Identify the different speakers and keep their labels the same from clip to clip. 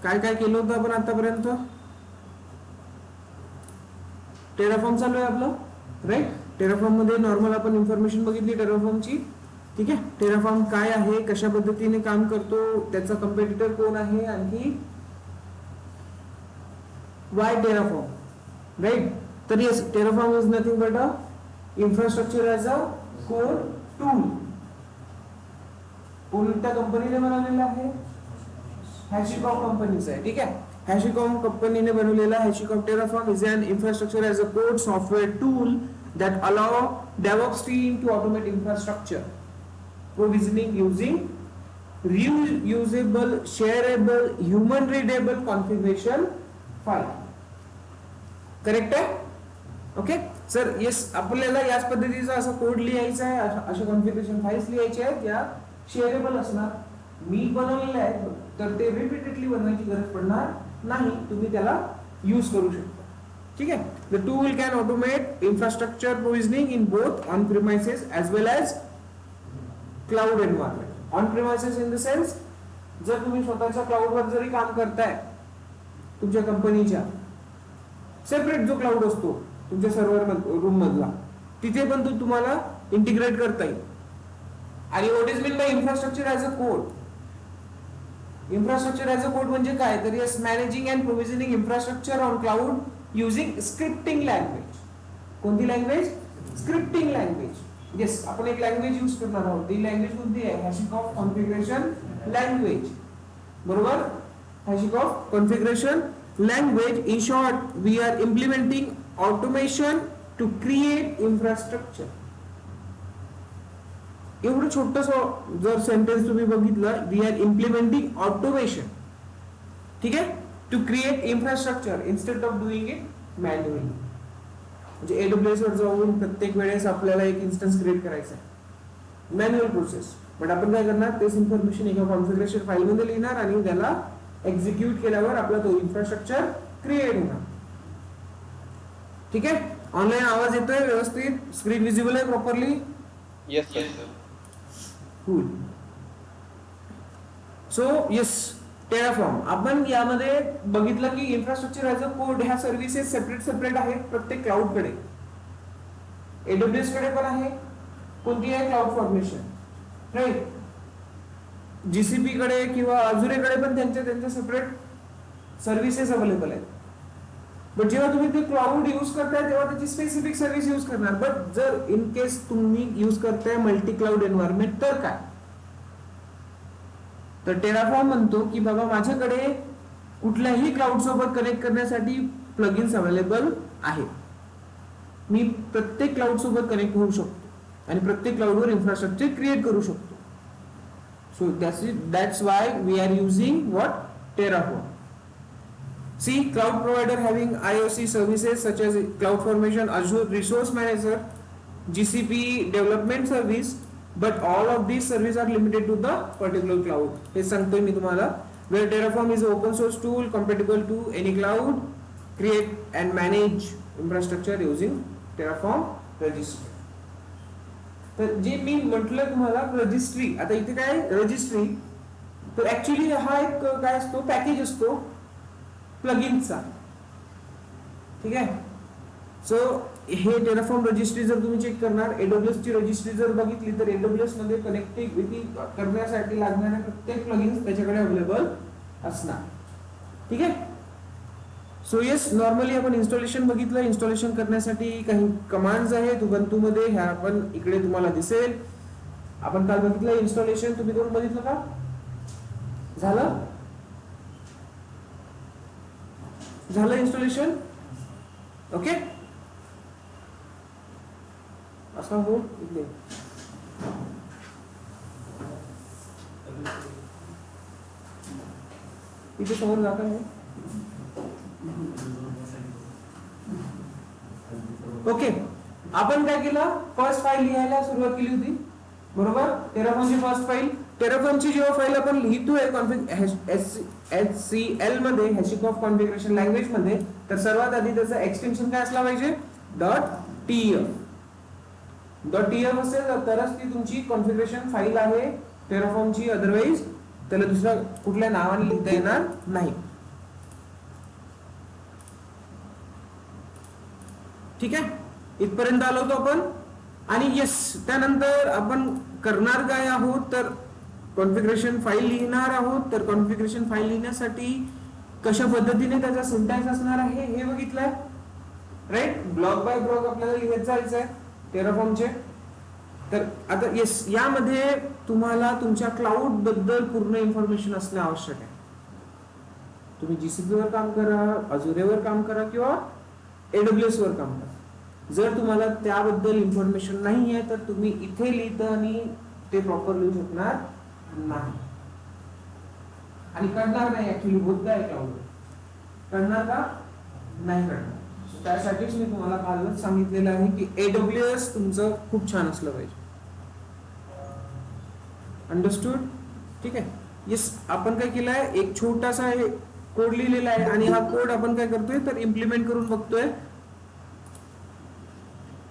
Speaker 1: काय काय केलं होतं आपण आतापर्यंत? टेराफॉर्म चालू आहे आपलं, राईट. टेराफॉर्म मध्ये नॉर्मल आपण इन्फॉर्मेशन बघितली टेराफॉर्मची. ठीक आहे, टेराफॉर्म काय आहे, कशा पद्धतीने काम करतो, त्याचा कम्पेटिटर कोण आहे, आणखी वाय टेराफॉर्म, राईट. तर yes, Terraform is nothing but a infrastructure as a core tool. कोणत्या कंपनीने बनवलेला आहे? हॅशिकॉम कंपनीचा आहे. ठीक आहे, हॅशिकॉम कंपनीने बनवलेला HashiCorp Terraform is an infrastructure as a code software tool that allow DevOps team to automate infrastructure provisioning using reusable, shareable, human readable configuration file. Correct आहे? Okay sir, yes. आपल्याला याच पद्धतीचा असा कोड लिहायचा आहे, अशा कॉन्फिगरेशन फाईल्स लिहायचे आहेत, या शेअरेबल असणार. मी बनवलेले आहेत, तर ते रिपीटेडली बनवायची गरज पडणार नाही, तुम्ही त्याला यूज करू शकता. ठीक आहे. The tool can automate infrastructure provisioning in both on-premises as well as cloud environment. On-premises in the sense, जर तुम्ही स्वतःच्या क्लाउडवर जरी काम करताय, तुमच्या कंपनीच्या सेपरेट जो क्लाउड असतो तुमच्या सर्व्हर रूम मधला, तिथे पण तो तुम्हाला इंटिग्रेट करता येईल. आणि what is mean by infrastructure as a code? Infrastructure as a code म्हणजे काय? तर yes, managing and provisioning infrastructure on cloud using scripting language. कोणती लँग्वेज? Scripting language. येस, आपण एक लँग्वेज यूज करणार आहोत. ती लँग्वेज कोणती आहे? HashiCorp configuration language. बरोबर, HashiCorp configuration language. In short, we are implementing automation to create infrastructure. एवढं छोटस जर सेंटेन्स तुम्ही बघितलं, वी आर इम्प्लिमेंटिंग ऑटोमेशन, ठीक आहे, to create infrastructure instead of doing it manually. म्हणजे एडब्ल्यूएस वर जाऊन प्रत्येक वेळेस आपल्याला एक इन्स्टन्स क्रिएट करायचा आहे, मॅन्युअल प्रोसेस. बट आपण काय करणार? तेच इन्फॉर्मेशन एका कॉन्फिगरेशन फाईल मध्ये लिहिणार आणि त्याला एक्झिक्यूट केल्यावर आपला तो इन्फ्रास्ट्रक्चर क्रिएट होणार. ठीक आहे. ऑनलाईन आवाज येतोय व्यवस्थित? स्क्रीन विजिबल आहे properly?
Speaker 2: Yes sir.
Speaker 1: Cool. So yes, Terraform आपण यामध्ये बघितलं की इन्फ्रास्ट्रक्चर ॲज अ कोड ह्या सर्व्हिसेस सेपरेट आहेत प्रत्येक क्लाउड कडे. एडब्ल्यूएस कडे पण आहे. कोणती आहे? Cloud formation, right. जीसीपी कडे किंवा अजुरेकडे पण त्यांच्या सेपरेट सर्व्हिसेस अवेलेबल आहेत. बट जेव्हा तुम्ही ते क्लाउड यूज करताय तेव्हा त्याची स्पेसिफिक सर्व्हिस यूज करणार. बट जर इन केस तुम्ही यूज करताय मल्टी क्लाउड एन्व्हायरमेंट, तर काय? तर टेराफॉर्म म्हणतो की बाबा माझ्याकडे कुठल्याही क्लाउड सोबत कनेक्ट करण्यासाठी प्लगइन्स अवेलेबल आहेत. मी प्रत्येक क्लाउड सोबत कनेक्ट होऊ शकतो आणि प्रत्येक क्लाउडवर इन्फ्रास्ट्रक्चर क्रिएट करू शकतो. So that's why we are using what? Terraform. See, cloud provider having IOC services such as CloudFormation, Azure Resource Manager, GCP Development Service, but all of these services are limited to the particular cloud. हे सांगतोय मी तुम्हाला. Where Terraform is an open source tool compatible to any cloud, create and manage infrastructure using Terraform registry. तर जे मी म्हटलं तुम्हाला registry, आता इथे काय रजिस्ट्री, तर ऍक्च्युली हा एक काय असतो? पॅकेज असतो प्लगइनचा. ठीक आहे. सो हे टेराफॉर्म रजिस्ट्री जर तुम्ही चेक करणार, एडब्ल्यूएस ची रजिस्ट्री जर बघितली तर एडब्ल्यूएस मध्ये कनेक्टिव्हिटी करण्यासाठी लागणारे प्रत्येक प्लगइन्स त्याच्याकडे अवेलेबल असणार. ठीक आहे. सो येस, नॉर्मली आपण इन्स्टॉलेशन बघितलं. इन्स्टॉलेशन करण्यासाठी काही कमांड्स आहेत उबंतू मध्ये, ह्या आपण इकडे तुम्हाला दिसेल. आपण काल बघितलं इन्स्टॉलेशन, तुम्ही करून बघितलं का? झालं इन्स्टॉलेशन? ओके. असं हो इकडे इथे समोर जागा आहे. ओके. आपण काय केलं? फर्स्ट फाईल लिहायला सुरुवात केली होती, बरोबर. टेराफॉर्मची फर्स्ट फाईल. टेराफॉर्मची जेव्हा फाईल आपण लिहितोय HCL मध्ये, हॅशिकॉफ कॉन्फिगरेशन लँग्वेज मध्ये, तर सर्वात आधी त्याचं एक्सटेन्शन काय असला पाहिजे? .tf. .tf असेल तरच ती तुमची कॉन्फिगरेशन फाईल आहे टेराफॉर्मची, अदरवाईज त्याला दुसऱ्या कुठल्या नावाने लिहिता येणार नाही. ठीक आहे, इथपर्यंत आलो होतो आपण. आणि येस, त्यानंतर आपण करणार काय आहोत तर कॉन्फिगरेशन फाईल लिहिणार आहोत. तर कॉन्फिगरेशन फाईल लिहिण्यासाठी कशा पद्धतीने त्याचा सिंटॅक्स असणार आहे हे बघितलंय, राईट. ब्लॉक बाय ब्लॉक आपल्याला लिहित जायचं आहे टेराफॉर्मचे. तर आता येस, यामध्ये तुम्हाला तुमच्या क्लाउड बद्दल पूर्ण इन्फॉर्मेशन असणे आवश्यक आहे. तुम्ही जीसीपी वर काम करा, अजुरेवर काम करा किंवा AWS वर काम करा. जर तुम्हाला त्याबद्दल इन्फॉर्मेशन नाही आहे तर तुम्ही इथे लिहितं आणि ते प्रॉपर लिहू शकणार नाही आणि करणार नाही. ऍक्च्युली होत आहे क्लाउड करणार का नाही करणार. त्यासाठीच मी तुम्हाला कालच सांगितलेलं आहे की AWS तुमचं खूप छान असलं पाहिजे. अंडरस्टूड? ठीक आहे. येस, आपण काय केलंय, एक छोटासा कोड लिहिलेला आहे आणि हा कोड आपण काय करतोय तर इम्प्लिमेंट करून बघतोय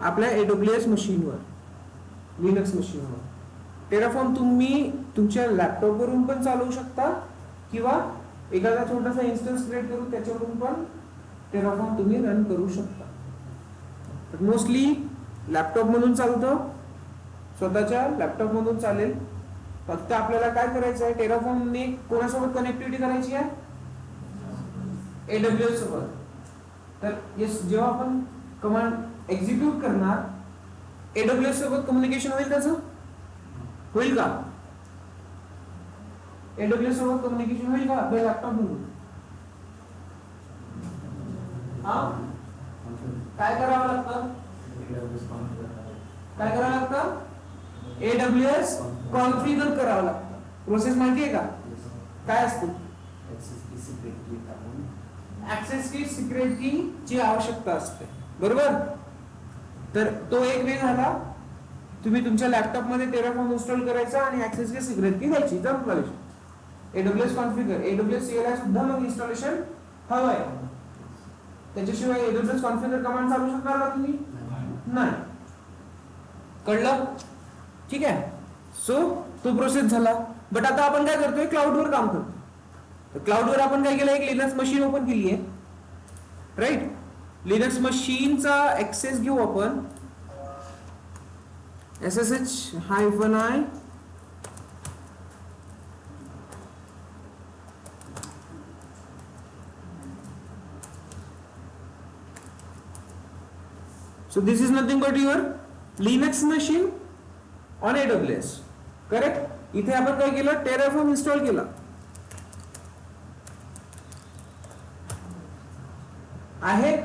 Speaker 1: आपल्या AWS मशीनवर, लिनक्स मशीनवर. टेराफॉर्म तुम्ही तुमच्या लॅपटॉप वरून पण चालवू शकता किंवा एखादा छोटासा इन्स्टन्स क्रिएट करून त्याच्यावरून पण टेराफॉर्म तुम्ही रन करू शकता. मोस्टली लॅपटॉप मधून चालतं, स्वतःच्या लॅपटॉप मधून चालेल. फक्त आपल्याला काय करायचं आहे, टेराफॉर्मने कोणासोबत कनेक्टिव्हिटी करायची आहे, AWS सोबत. तर येस, जेव्हा आपण कमांड एक्झिक्यूट करणार AWS सोबत कम्युनिकेशन होईल, त्याचं होईल का? AWS सोबत कम्युनिकेशन होईल का आपल्या लॅपटॉप मधून? काय करावं लागतं? काय करावं लागतं? AWS कॉन्फिगर करावं लागतं. प्रोसेस माहिती आहे का काय असते? ऍक्सेस की सिक्रेट की ची आवश्यकता असते, बरोबर. तर तो एक वे झाला. तुम्ही तुमच्या लॅपटॉप मध्ये टेराफॉर्म इन्स्टॉल करायचा आणि ऍक्सेस की सिक्रेट की द्यायची. AWS कॉन्फिगर, AWS CLI सुद्धा मग इन्स्टॉलेशन हवंय. त्याच्याशिवाय AWS कॉन्फिगर कमांड चालू शकणार का तुम्ही? नाही. कळलं? ठीक आहे. सो तो प्रोसेस झाला. बट आता आपण काय करतोय, क्लाउडवर काम करतो. तर क्लाउडवर आपण काय केलं, एक लिनक्स मशीन ओपन केली आहे, राईट. लिनक्स मशीनचा ऍक्सेस घेऊ आपण. SSH-i. So this is nothing but your Linux machine on AWS, correct. इथे आपण काय केलं, टेराफॉर्म इन्स्टॉल केला आहे.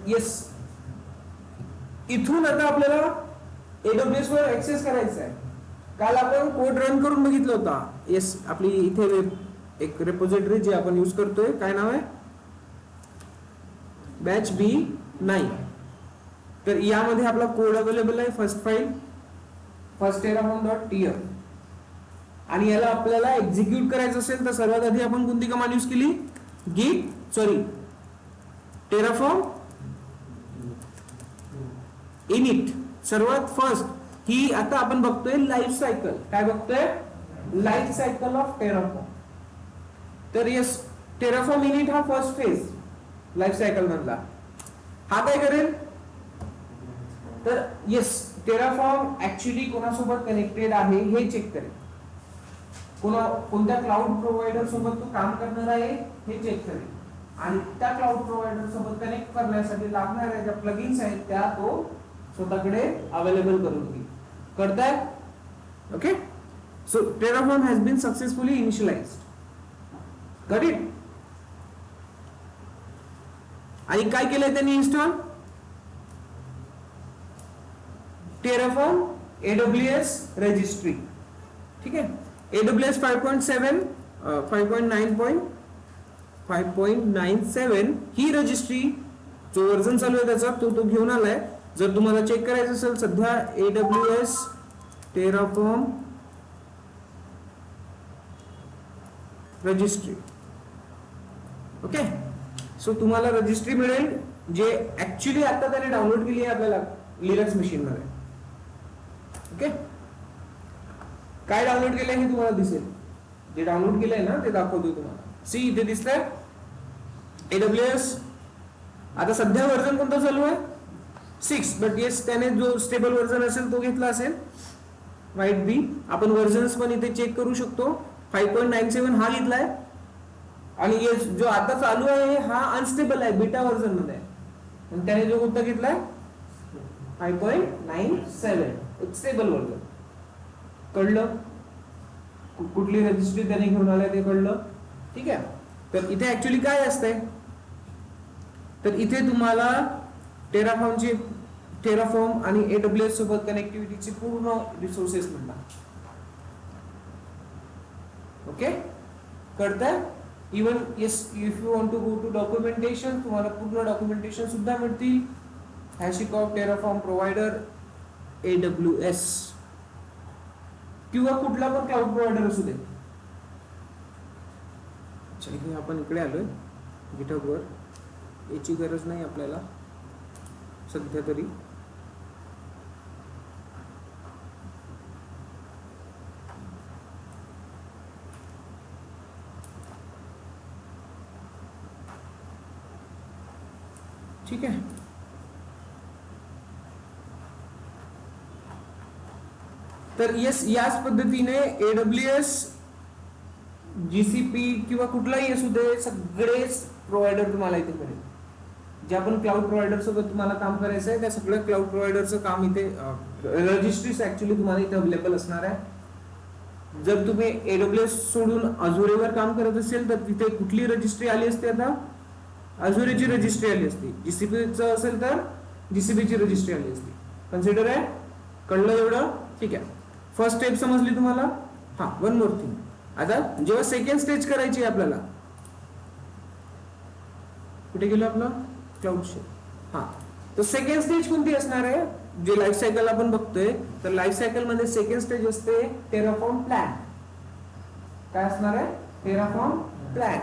Speaker 1: येस, इथून आता आपल्याला AWS वर ऍक्सेस करायचा आहे. काल आपण कोड रन करून बघितलं होता. येस, आपली इथे एक रेपोजिटरी जी आपण यूज करतोय, काय नाव आहे, बॅच B9. तर यामध्ये आपला कोड अवेलेबल आहे. First file firstTeraform.tf. आणि याला आपल्याला एक्झिक्यूट करायचं असेल तर सर्वात आधी आपण कोणती कमांड यूज केली, टेराफॉर्म इनिट. सर्वात फर्स्ट ही आता आपण बघतोय लाईफ सायकल. काय बघतोय, लाईफ सायकल ऑफ टेराफॉर्म. तर येस, टेराफॉर्म इनिट हा फर्स्ट फेज लाईफ सायकल मधला. हा काय करेल तर येस, टेराफॉर्म ऍक्च्युली कोणासोबत कनेक्टेड आहे हे चेक करेल. कोणत्या क्लाउड प्रोव्हायडर सोबत तो काम करणार आहे हे चेक करेल. आणि त्या क्लाउड प्रोव्हायडर सोबत कनेक्ट करण्यासाठी लागणाऱ्या ज्या प्लगइन्स आहेत त्या तो स्वतःकडे अवेलेबल करून घेईल. कळतंय? Okay. So Terraform has been successfully initialized. Got it? आणि काय केलंय त्यांनी इन्स्टॉल, टेराफॉर्म AWS रजिस्ट्री. ठीक आहे. AWS 5.7 5.97 ही रजिस्ट्री जो वर्जन चालू आहे त्याचा तो घेऊन आलाय. जर तुम्हाला चेक करायचं असेल सध्या AWS Terraform registry. Okay. So तुम्हाला रजिस्ट्री मिळेल जे ऍक्च्युली आता त्याने डाउनलोड केली आहे आपल्याला लिनक्स मशीन मध्ये. ओके. काय डाउनलोड केलंय हे तुम्हाला दिसेल. जे डाउनलोड केलंय ना ते दाखवतोय तुम्हाला. सी इथे दिसतंय AWS. आता सध्या व्हर्जन कोणता चालू आहे 6, बट येस त्याने जो स्टेबल व्हर्जन असेल तो घेतला असेल, राईट बी. आपण व्हर्जन्स पण इथे चेक करू शकतो. 5.97 हा घेतलाय आणि येस जो आता चालू आहे हा अनस्टेबल आहे, बीटा व्हर्जन मध्ये आहे. आणि त्याने जो कोणता घेतलाय 5.97 स्टेबल व्हर्जन. कळलं कुठली रजिस्ट्री त्याने घेऊन आलाय ते कळलं. ठीक आहे. तर इथे ऍक्च्युली काय असतंय, तर इथे तुम्हाला टेराफॉर्म आणि AWS सोबत कनेक्टिव्हिटीची पूर्ण रिसोर्सेस मिळतात. ओके, कळतंय. Even yes if you want to go to documentation, तुम्हाला पूर्ण डॉक्युमेंटेशन सुद्धा मिळतील. HashiCorp, टेराफॉर्म प्रोव्हायडर, AWS किंवा कुठला पण क्लाउड प्रोव्हायडर असू दे. आपण इकडे आलोय GitHub वर, याची गरज नाही आपल्याला सध्या तरी. ठीक आहे. तर येस याच पद्धतीने AWS, GCP किंवा कुठलाही असू दे, सगळेच प्रोव्हायडर तुम्हाला इथे मिळेल. जे आपण क्लाउड प्रोव्हायडर सोबत तुम्हाला काम करायचं आहे त्या सगळ्या क्लाउड प्रोव्हायडरचं काम इथे, रजिस्ट्रीज ऍक्च्युली तुम्हाला इथे अवेलेबल असणार आहे. जर तुम्ही AWS सोडून अझुरेवर काम करत असेल तर तिथे कुठली रजिस्ट्री आली असते, आता अझुरेची रजिस्ट्री आली असती. GCPचं असेल तर GCPची रजिस्ट्री आली असती. कन्सिडर आहे, कळलं एवढं. ठीक आहे. फर्स्ट स्टेप समजली तुम्हाला. हा, वन मोर थिंग. आता जेव्हा सेकंड स्टेज करायची आहे आपल्याला, कुठे गेलो आपलं क्लाउड शेअर. हा, तर सेकंड स्टेज कोणती असणार आहे, जे लाईफ सायकल आपण बघतोय, तर लाईफ सायकल मध्ये सेकंड स्टेज असते टेराफॉर्म प्लॅन. काय असणार आहे, Terraform plan.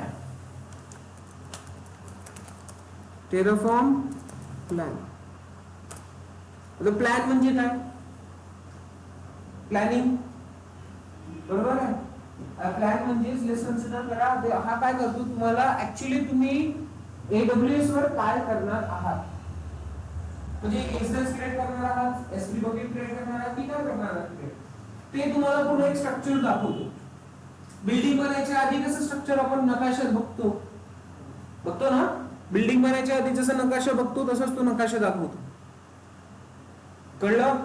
Speaker 1: Terraform plan. Plan म्हणजे काय, प्लॅनिंग, बरोबर आहे. प्लॅन म्हणजे लेसन कन्सिडर करा. हा काय करतो तुम्हाला, ऍक्च्युली तुम्ही AWS वर काय करणार आहात, म्हणजे इन्स्टन्स क्रिएट करणार आहात, S3 बकेट क्रिएट करणार आहात की काय करणार आहात, ते तुम्हाला पूर्ण एक स्ट्रक्चर दाखवतो. बिल्डिंग बनायच्या आधी कसं स्ट्रक्चर आपण नकाशात बघतो ना, बिल्डिंग बनायच्या आधी जसं नकाशा बघतो तसंच तो नकाशा दाखवतो. कळलं.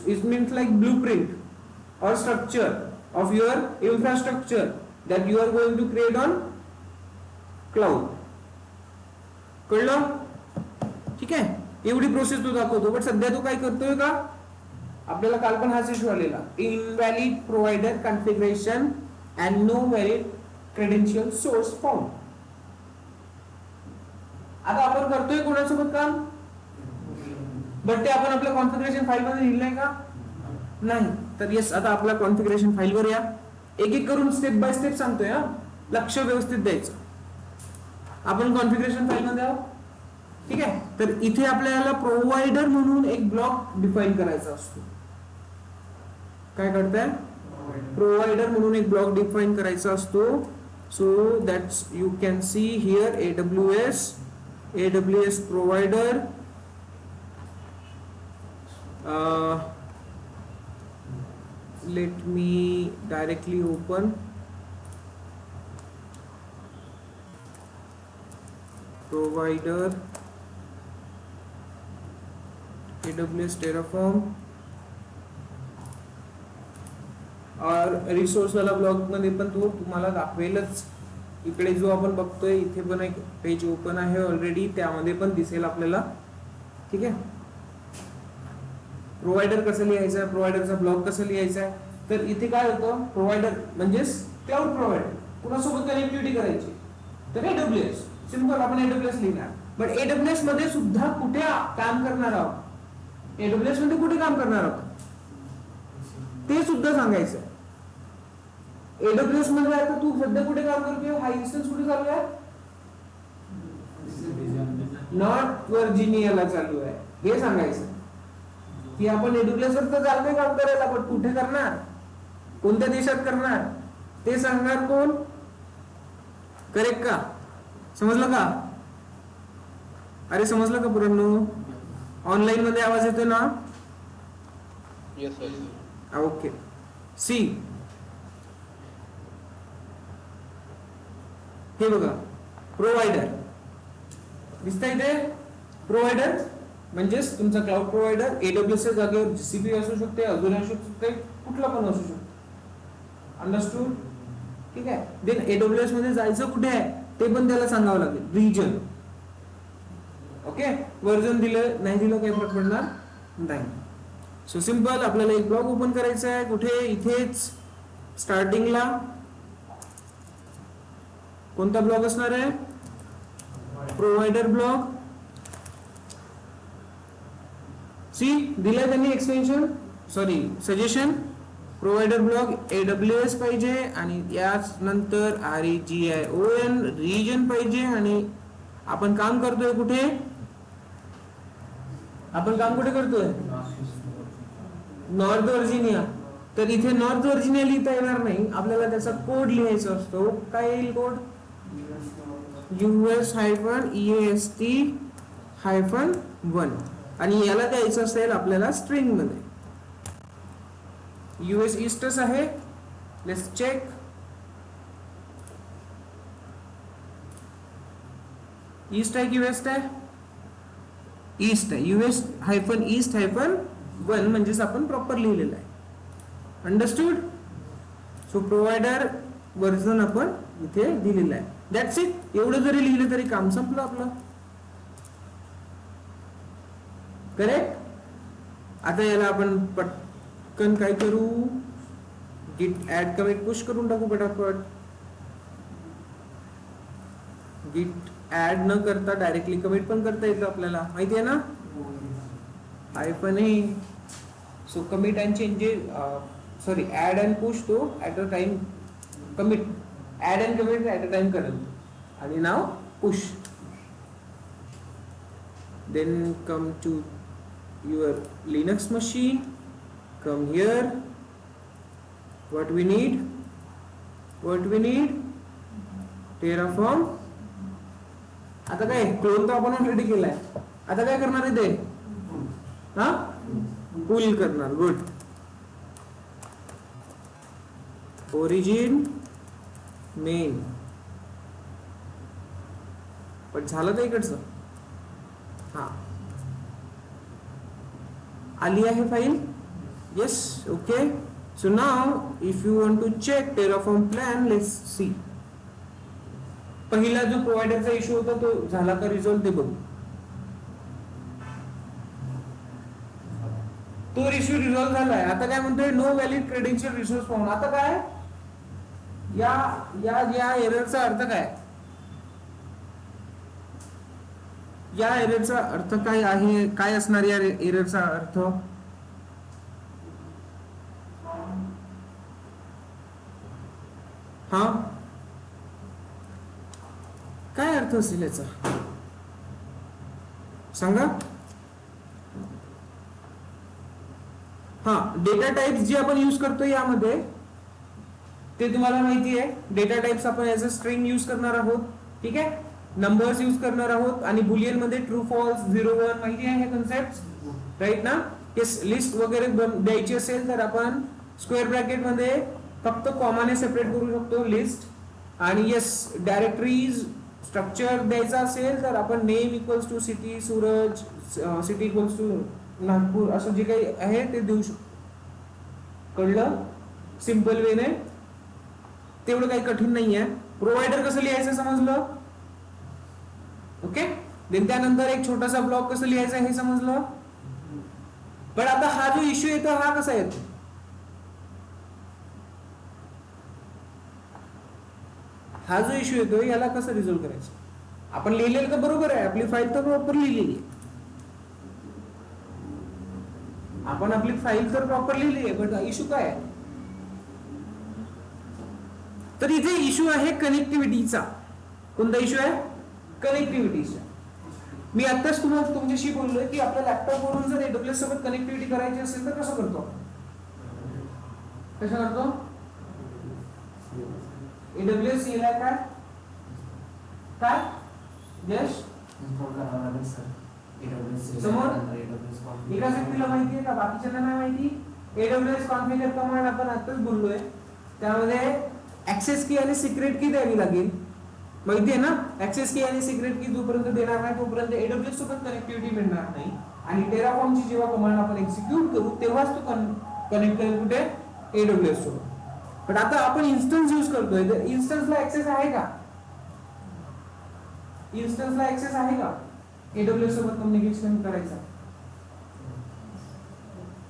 Speaker 1: It means like blueprint or structure of your infrastructure that you are going to create on cloud. कळलं. ठीक आहे. एवढी प्रोसेस तो दाखवतो. बट सध्या तो काय करतोय का, आपल्याला काल पण हाच इश्यू आलेला, invalid provider configuration and no valid credential source found. आता आपण करतोय कोणासोबत काम, बट ते आपण आपल्या कॉन्फिगरेशन फाईल मध्ये लिहिलंय का, नाही. तर येस, आता आपल्या कॉन्फिगरेशन फाईल वर या. एक एक करून स्टेप बाय स्टेप सांगतोय. लक्ष व्यवस्थित द्यायचं. आपण कॉन्फिगरेशन फाईल मध्ये आहोत. ठीक आहे. तर इथे आपल्याला प्रोव्हायडर म्हणून एक ब्लॉक डिफाइन करायचा असतो. काय करताय, प्रोव्हायडर म्हणून एक ब्लॉक डिफाइन करायचा असतो. So that's you can see here AWS provider. Let me directly open provider AWS Terraform और रिसोर्स वाला ब्लॉग मध्ये पण तो तुम्हाला दाखवेलच. इकडे जो आपण बघतोय इथे पण एक पेज ओपन आहे ऑलरेडी, त्यामध्ये पण दिसेल आपल्याला. ठीक आहे. प्रोव्हायडर कसं लिहायचं आहे, प्रोव्हायडरचा ब्लॉक कसं लिहायचा आहे, तर इथे काय होतं, प्रोव्हायडर म्हणजे क्लाउड प्रोव्हायडर, कुणासोबत कनेक्टिव्हिटी करायची, तर AWS. सिंपल, आपण AWS लिहिणार. बट AWS मध्ये सुद्धा कुठे काम करणार आहोत, AWS मध्ये कुठे काम करणार आहोत ते सुद्धा सांगायचं. AWS मध्ये आता तू सध्या कुठे काम करतोय, हा इन्स्टन्स कुठे चालू आहे, नॉर्थ व्हर्जिनियाला चालू आहे, हे सांगायचं. की आपण AWS वर तर चालतंय काम करायला, पण कुठे करणार, कोणत्या देशात करणार, ते सांगणार कोण? करेक्ट का? समजलं का? अरे समजलं का पुरांनो? ऑनलाईन मध्ये आवाज येतो ना? ओके. सी, हे बघा, प्रोव्हायडर दिसतंय इथे. प्रोव्हायडर म्हणजेच तुमचा क्लाउड प्रोव्हायडर AWS च्या जागेवर GCP असू शकते, अजून असू शकते, कुठला पण असू शकतो. अंडरस्टूड? ठीक आहे. देन AWS मध्ये जायचं कुठे आहे ते पण त्याला सांगावं लागेल. रिजन. ओके. वर्जन दिलं नाही दिलं काही फरक पडणार नाही. So simple. आपल्याला एक ब्लॉग ओपन करायचा आहे. कुठे? इथेच स्टार्टिंगला. कोणता ब्लॉग असणार आहे? Provider blog. सी, दिलाय त्यांनी extension, sorry suggestion. Provider blog AWS पाहिजे आणि याच नंतर REGION रिजन पाहिजे. आणि आपण काम करतोय कुठे? आपण काम कुठे करतोय? North Virginia. तर इथे नॉर्थ व्हर्जिनिया लिहिता येणार नाही, आपल्याला त्याचा कोड लिहायचा असतो. काय येईल कोड? US-EAST-1 आणि याला द्यायचं असेल आपल्याला स्ट्रिंग मध्ये. US ईस्टच आहे. Let's check. ईस्ट आहे की वेस्ट आहे? ईस्ट आहे. US-East-1 म्हणजेच आपण प्रॉपर लिहिलेलं आहे. अंडरस्टूड? सो प्रोव्हायडर वर्जन आपण इथे दिलेलं आहे. That's it. एवढं जरी लिहिलं तरी काम संपलं आपलं. करेक्ट. आता याला आपण पटकन काय करू? गिट ऍड कमिट पुश करून टाकू पटापट. गिट ऍड न करता डायरेक्टली कमिट पण करता येतं आपल्याला, माहिती आहे ना? -A. So commit and changes, sorry add and push तो at a time. Commit, add and commit at a time करेल. आणि now push. Then come to your Linux machine, come here. What we need Terraform. आता काय clone तर आपण already केलाय. आता काय करणार आहे ते? हा, पुल करणार. गुड. Origin main. पण झालं तर इकडचं. हा, आली आहे file. Yes. Okay. So now if you want to check Terraform plan, let's see. पहिला जो प्रोव्हायडरचा इश्यू होता तो झाला का रिझॉल्व ते बघू. तो इश्यू रिझॉल्व झालाय. आता काय म्हणतोय? No valid credential resource found. आता काय? या एररचा अर्थ काय? या एररचा अर्थ काय आहे? काय असणार या एररचा अर्थ? हा, काय अर्थ असेल याचा? सांगा. हा, डेटा टाइप्स जे आपण यूज करतो यामध्ये ते तुम्हाला माहिती आहे. डेटा टाइप्स आपण ऍज अ स्ट्रिंग यूज करणार आहोत. ठीक आहे. नंबर्स यूज करणार आहोत आणि बुलियन मध्ये ट्रू फॉल्स 0 1 माहिती आहे हे कन्सेप्ट, राईट ना? येस. लिस्ट वगैरे द्यायची असेल तर आपण स्क्वेअर ब्रॅकेट मध्ये फक्त कॉमाने सेपरेट करू शकतो लिस्ट. आणि येस, डायरेक्टरीज स्ट्रक्चर द्यायचा असेल तर आपण name equals to city Suraj, city equals to Nagpur, असं जे काही आहे ते देऊ शकतो. कळलं? सिंपल वे ने. तेवढं काही कठीण नाही आहे. प्रोव्हायडर कसं लिहायचं समजलं? ओके. देन त्यानंतर एक छोटासा ब्लॉक कसं लिहायचा हे समजलं. पण आता हा जो इश्यू येतो हा कसा येतो? हा जो इश्यू येतो याला कसं रिझॉल्व्ह करायचं? आपण लिहिलेलं तर बरोबर आहे, आपली फाईल तर प्रॉपर लिहिलेली आहे. आपण आपली फाईल तर प्रॉपर लिहिली आहे, पण इश्यू काय आहे? तर इथे इश्यू आहे कनेक्टिव्हिटीचा. कोणता इश्यू आहे? कनेक्टिव्हिटीचा. मी आताच तुमच्याशी बोललोय की आपल्या लॅपटॉप वरून जर AWS सोबत कनेक्टिव्हिटी करायची असेल तर कसं करतो? AWS लिहिलाय काय काय यश समोर एका व्यक्तीला माहिती आहे का, बाकीच्यांना नाही माहिती. AWS कॉन्फिगर कमांड आपण आताच बोललोय, त्यामध्ये ऍक्सेस की आणि सिक्रेट की द्यावी लागेल. माहिती आहे ना, ऍक्सेस की आणि सिक्रेट की जोपर्यंत देणार नाही तोपर्यंत AWS सोबत कनेक्टिव्हिटी मिळणार नाही. आणि टेराफॉर्मची जेव्हा कमांड आपण एक्झिक्यूट करू तेव्हाच तो कनेक्ट करेल कुठे, AWS सोबत. पण आता आपण इन्स्टन्स यूज करतोय, तर इन्स्टन्सला ऍक्सेस आहे का, इन्स्टन्सला ऍक्सेस आहे का AWS सोबत कम्युनिकेशन करायचा.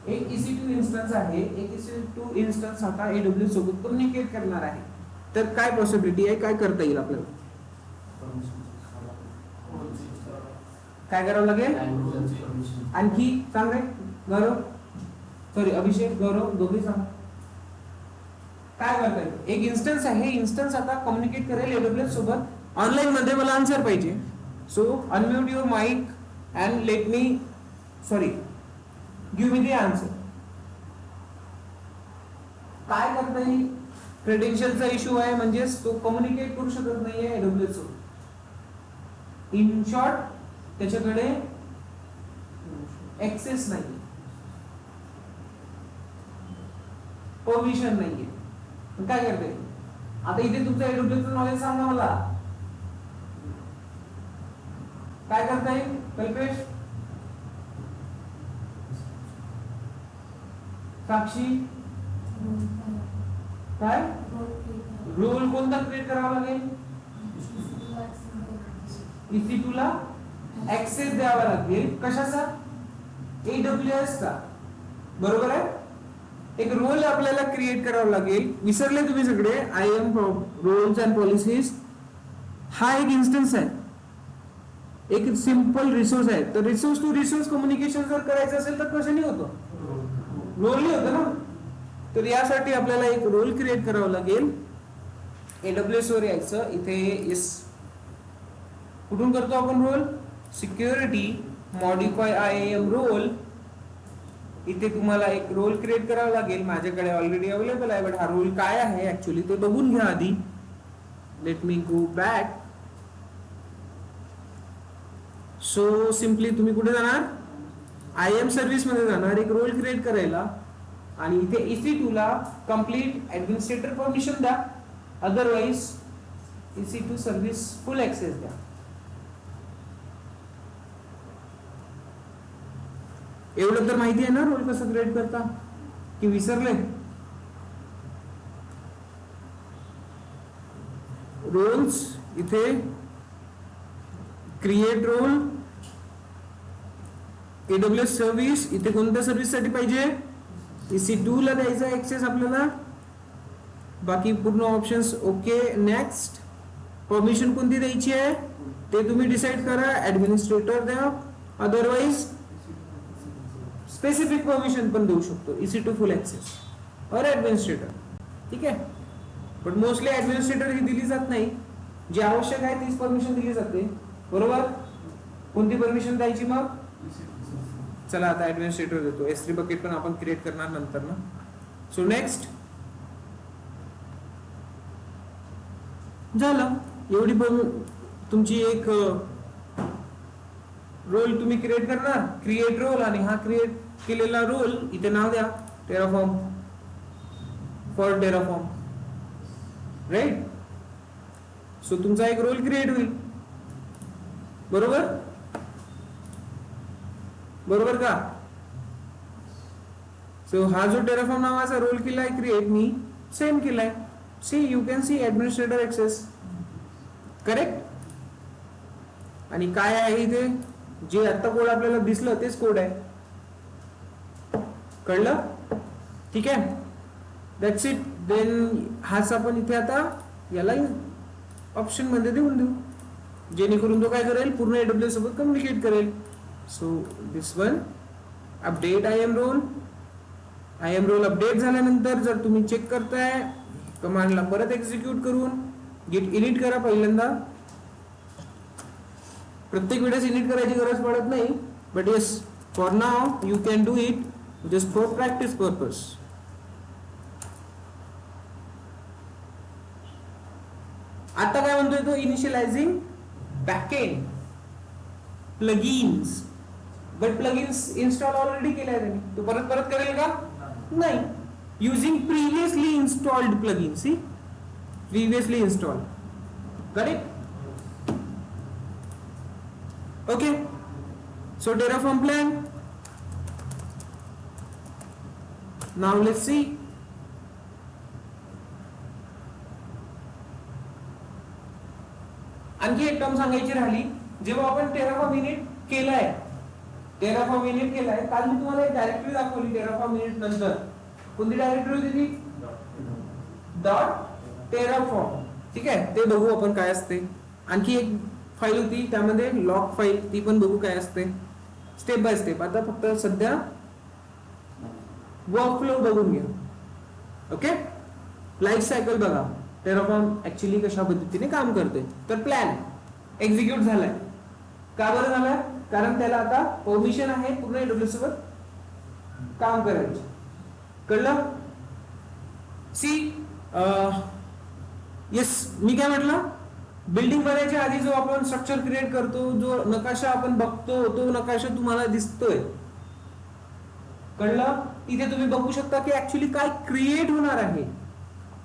Speaker 1: एक EC2 इन्स्टन्स आहे, एक EC2 इन्स्टन्स आता AWS सोबत कम्युनिकेट करणार आहे. तर काय पॉसिबिलिटी आहे, काय करता येईल आपल्याला, काय करावं लागेल. आणखी सांग रे गौरव, सॉरी अभिषेक, गौरव दोघे सांग काय करता येईल. एक इन्स्टन्स आहे, इन्स्टन्स आता कम्युनिकेट करेल AWS सोबत. ऑनलाईन मध्ये मला आन्सर पाहिजे, so unmute your mic and let me, sorry give me the answer. काय करता येईल, क्रेडेन्शियलचा इश्यू आहे, म्हणजेच तो कम्युनिकेट करू शकत नाहीये AWS सोबत. इन शॉर्ट त्याच्याकडे ऍक्सेस नाही, परमिशन नाहीये. काय करता येईल आता, इथे तुमचं AWS नॉलेज सांगा मला, काय करता येईल कल्पेश, साक्षी, काय रोल कोणता क्रिएट करावा लागेल, EC2 ला ऍक्सेस द्यावा लागेल. कशाचा, AWS चा, बरोबर आहे. एक रोल आपल्याला क्रिएट करावा लागेल. विसरले तुम्ही सगळे, IAM रोल्स अँड पॉलिसीज हा एक इन्स्टन्स आहे, एक सिंपल रिसोर्स आहे. तर रिसोर्स टू रिसोर्स कम्युनिकेशन जर करायचं असेल तर कशाने होतं, रोलने होतं ना. तर यासाठी आपल्याला एक रोल क्रिएट करावा लागेल. AWS वर यायचं, इथे येस कुठून करतो आपण role, security modify IAM role. इथे तुम्हाला एक रोल क्रिएट करावा लागेल. माझ्याकडे ऑलरेडी अवेलेबल आहे, बट हा रोल काय आहे ऍक्च्युअली ते बघून घ्या आधी. Let me go back. So simply तुम्ही कुठे जाणार, IAM सर्व्हिस मध्ये जाणार, एक रोल क्रिएट करायला, आणि इथे EC2 ला कंप्लीट ऍडमिनिस्ट्रेटर परमिशन द्या, otherwise EC2 service full access द्या. एवढं तर माहिती आहे ना रोल कसं क्रिएट करता, की विसरले. रोल्स इथे क्रिएट रोल, AWS सर्व्हिस, इथे कोणत्या सर्व्हिस साठी पाहिजे, EC2 ला द्यायचा ऍक्सेस आपल्याला. बाकी पूर्ण ऑप्शन्स ओके. नेक्स्ट परमिशन कोणती द्यायची आहे ते तुम्ही डिसाइड करा, ऍडमिनिस्ट्रेटर द्या, अदरवाइज स्पेसिफिक परमिशन पण देऊ शकतो, EC2 फुल ऍक्सेस और ऍडमिनिस्ट्रेटर. ठीक आहे, पण मोस्टली ऍडमिनिस्ट्रेटर ही दिली जात नाही, जे आवश्यक आहे तीच परमिशन दिली जाते, बरोबर. कोणती परमिशन द्यायची मग, चला आता ऍडमिनिस्ट्रेटर देतो. S3 बकेट पण आपण क्रिएट करणार नंतर ना. सो नेक्स्ट झालं, एवढी पण तुमची एक रोल तुम्ही क्रिएट करणार, क्रिएट रोल, आणि हा क्रिएट केलेला रोल इथे नाव द्या Terraform, for Terraform, right. So तुमचा एक रोल क्रिएट होईल, बरोबर, बरोबर का. सो हा जो टेराफॉर्म नावाचा रोल केलाय क्रिएट, मी सेम केलाय. See you can see administrator access, correct. आणि काय आहे इथे, जे आता कोड आपल्याला दिसलं तेच कोड आहे, कळलं. ठीक आहे, दॅट्स इट. देन हाच आपण इथे आता याला ऑप्शन मध्ये देऊन देऊ, जेणेकरून तो काय करेल, पूर्ण AWS सोबत कम्युनिकेट करेल. So this one update IAM role update झाल्यानंतर जर तुम्ही चेक करताय, कमांडला परत एक्झिक्यूट करून गेट इनिट करा पहिल्यांदा. प्रत्येक वेळेस इनिट करायची गरज पडत नाही, but yes for now you can do it just for practice purpose. आता काय म्हणतोय तो, initializing backend plugins. But plugins install already केले आहे त्यांनी, तो परत परत करेल का? नाही. Using previously installed plugin. See, previously installed. Got it? Okay, so Terraform plan. Now let's see. आणखी एक टर्म सांगायची राहिली. जेव्हा आपण Terraform init केलाय, Terraform init केलाय, काल मी तुम्हाला एक डायरेक्टरी दाखवली Terraform init नंतर. कोणती डायरेक्टरी होती ती? .terraform. ठीक आहे, ते बघू आपण काय असते. आणखी एक फाईल होती त्यामध्ये लॉग फाईल, ती पण बघू काय असते स्टेप बाय स्टेप. आता फक्त सध्या वर्कफ्लो बघून घ्या. ओके, लाईफ सायकल बघा, टेराफॉर्म ऍक्च्युली कशा पद्धतीने काम करते. तर प्लॅन एक्झिक्यूट झालाय. का बरं झालाय? कारण त्याला आता परमिशन आहे पूर्ण AWS वर काम करायची. कळलं? सी, येस, मी काय म्हटलं, बिल्डिंग बनायच्या आधी जो आपण स्ट्रक्चर क्रिएट करतो, जो नकाशा आपण बघतो, तो नकाशा तुम्हाला दिसतोय. कळलं? इथे तुम्ही बघू शकता की ऍक्च्युली काय क्रिएट होणार आहे.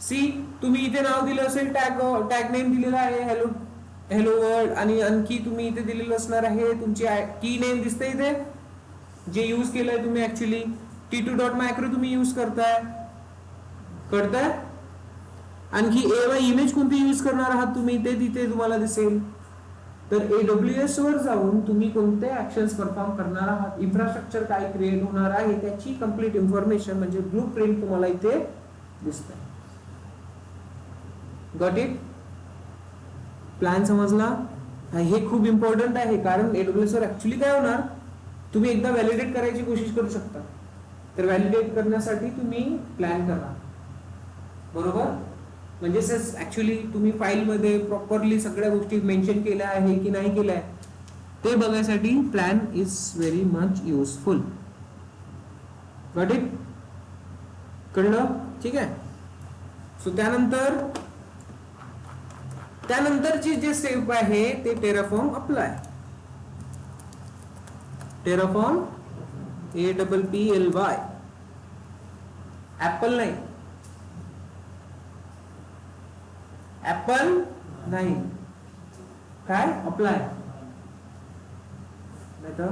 Speaker 1: सी, तुम्ही इथे नाव दिलं असेल, टॅग नेम दिलेला आहे हॅलो वर्ल्ड, आणि आणखी तुम्ही इथे दिलेलं असणार आहे तुमची की नेम दिसते इथे, जे यूज केलंय तुम्ही ऍक्च्युली t2.macro तुम्ही यूज करताय. कळतंय? आणखी इमेज कोणती यूज करणार आहात तुम्ही ते तिथे तुम्हाला दिसेल. तर AWS वर जाऊन तुम्ही कोणते ऍक्शन्स परफॉर्म करणार आहात, इन्फ्रास्ट्रक्चर काय क्रिएट होणार आहे, त्याची कंप्लीट इन्फॉर्मेशन म्हणजे ब्लूप्रिंट तुम्हाला इथे दिसते. Got it? प्लॅन समजला? हे खूप इम्पॉर्टंट आहे, कारण AWS वर ऍक्च्युली काय होणार, तुम्ही एकदा व्हॅलिडेट करायची कोशिश करू शकता. तर व्हॅलिडेट करण्यासाठी तुम्ही प्लॅन करा. बरोबर? म्हणजे ऍक्च्युली तुम्ही फाईल मध्ये प्रॉपरली सगळ्या गोष्टी मेन्शन केल्या आहे की नाही केल्या ते बघायसाठी plan is very much useful. Got it? कळलं? ठीक आहे. सो त्यानंतरची जे स्टेप आहे ते Terraform apply. Terraform APPLY, apple नाही, ऍपल नाही, काय? अप्लाय. नाही तर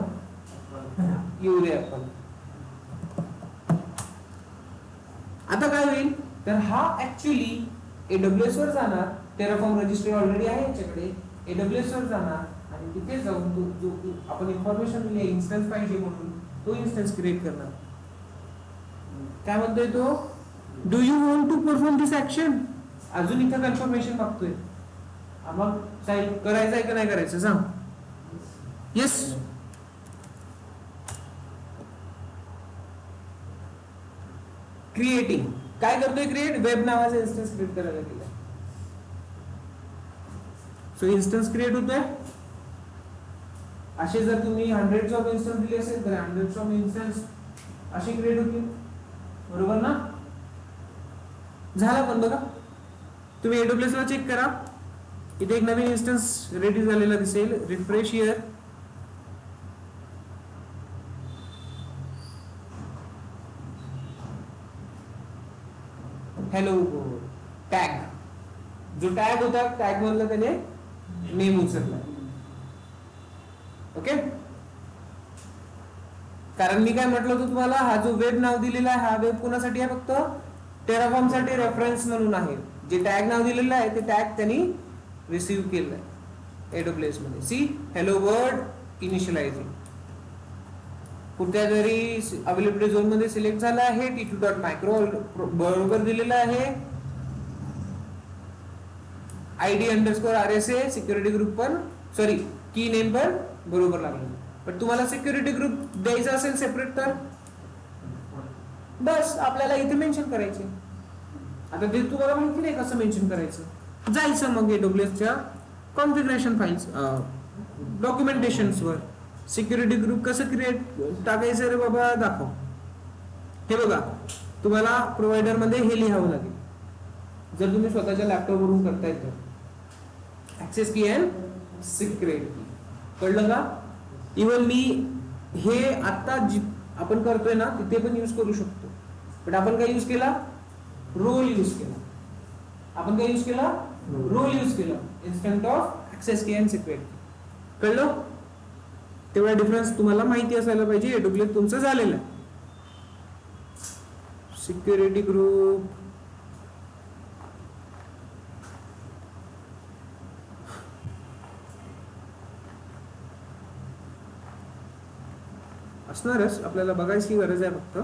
Speaker 1: येऊ दे ऍपल. आता काय होईल, तर हा ऍक्च्युली AWS वर जाणार. टेराफॉर्म रजिस्ट्री ऑलरेडी आहे याच्याकडे. AWS वर जाणार आणि तिथे जाऊन जो आपण इन्फॉर्मेशन दिली इन्स्टन्स पाहिजे म्हणून, तो इन्स्टन्स क्रिएट करणार. काय म्हणतोय तो, do you want to perform this action? अजून इथं कन्फर्मेशन मागतोय. मग साहेब करायचं आहे का नाही करायचं सांग. Yes, creating. काय करतोय? क्रिएट वेब नावाचा इन्स्टन्स क्रिएट करायला गेला. सो इन्स्टन्स क्रिएट होतोय. असे जर तुम्ही हंड्रेड्स ऑफ इन्स्टन्स दिले असेल तर हंड्रेड्स ऑफ इन्स्टन्स असे क्रिएट होतील. बरोबर ना? झाला. पण बघा, तुम्ही AWS ला चेक करा, इथे एक नवीन इन्स्टन्स रेडी झालेला दिसेल. Refresh here. हॅलो टॅग, जो टॅग होता टॅग मधला त्याने नेम उचलला. ओके, कारण मी काय म्हटलं होतं तुम्हाला, हा जो वेब नाव दिलेला आहे हा वेब कोणासाठी आहे? फक्त टेराफॉर्म साठी रेफरन्स म्हणून आहे. जे टॅग नाव दिलेलं आहे ते टॅग त्यांनी रिसीव्ह केलंय AWS मध्ये. सी, हॅलो वर्ल्ड इनिशियलायझिंग कुठल्या तरी अवेलेबिलिटी झोन मध्ये सिलेक्ट झाला आहे. t2.macro बरोबर दिलेला आहे. ID_RSA सिक्युरिटी ग्रुप पण सॉरी की नेम पण बरोबर लागलं. पण तुम्हाला सिक्युरिटी ग्रुप द्यायचा असेल सेपरेट तर बस आपल्याला इथे मेन्शन करायचे. आता ते तुम्हाला माहिती नाही कसं मेन्शन करायचं. जायचं मग AWS च्या कॉन्फिगरेशन फाइल्स डॉक्युमेंटेशन्स वर सिक्युरिटी ग्रुप कसं क्रिएट टाकायचं रे बाबा दाखव. हे बघा, तुम्हाला प्रोव्हायडर मध्ये हे लिहावं लागेल जर तुम्ही स्वतःच्या लॅपटॉप वरून करताय तर. ऍक्सेस की अँड सिक्रेट की. कळलं का? इव्हन मी हे आता आपण करतोय ना तिथे पण यूज करू शकतो, पण आपण काय यूज केला? रोल यूज केला. आपण काय यूज केला? रोल यूज केला इन्स्टंट ऑफ ऍक्सेस की अँड सिक्रेट की. कळलं? तेवढा डिफरन्स तुम्हाला माहिती असायला पाहिजे. एडब्ल्यूएस तुमचं झालेलं आहे. सिक्युरिटी ग्रुप, असणारच, आपल्याला बघायची गरज आहे फक्त.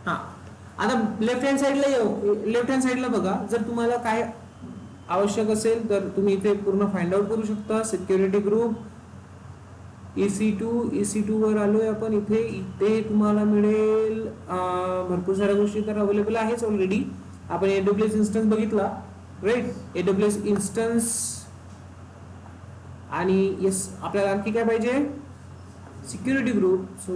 Speaker 1: हा, आता लेफ्ट हँड साईडला येऊ. लेफ्ट हँड साईडला बघा, जर तुम्हाला काय आवश्यक असेल तर तुम्ही इथे पूर्ण फाइंड आउट करू शकता. सिक्युरिटी ग्रुप EC2 वर आलोय आपण. इथे तुम्हाला मिळेल भरपूर साऱ्या गोष्टी तर अवेलेबल आहेच ऑलरेडी. आपण AWS इन्स्टन्स बघितला, राईट? AWS instance. आणि येस, आपल्याला आणखी काय पाहिजे? Security group. सो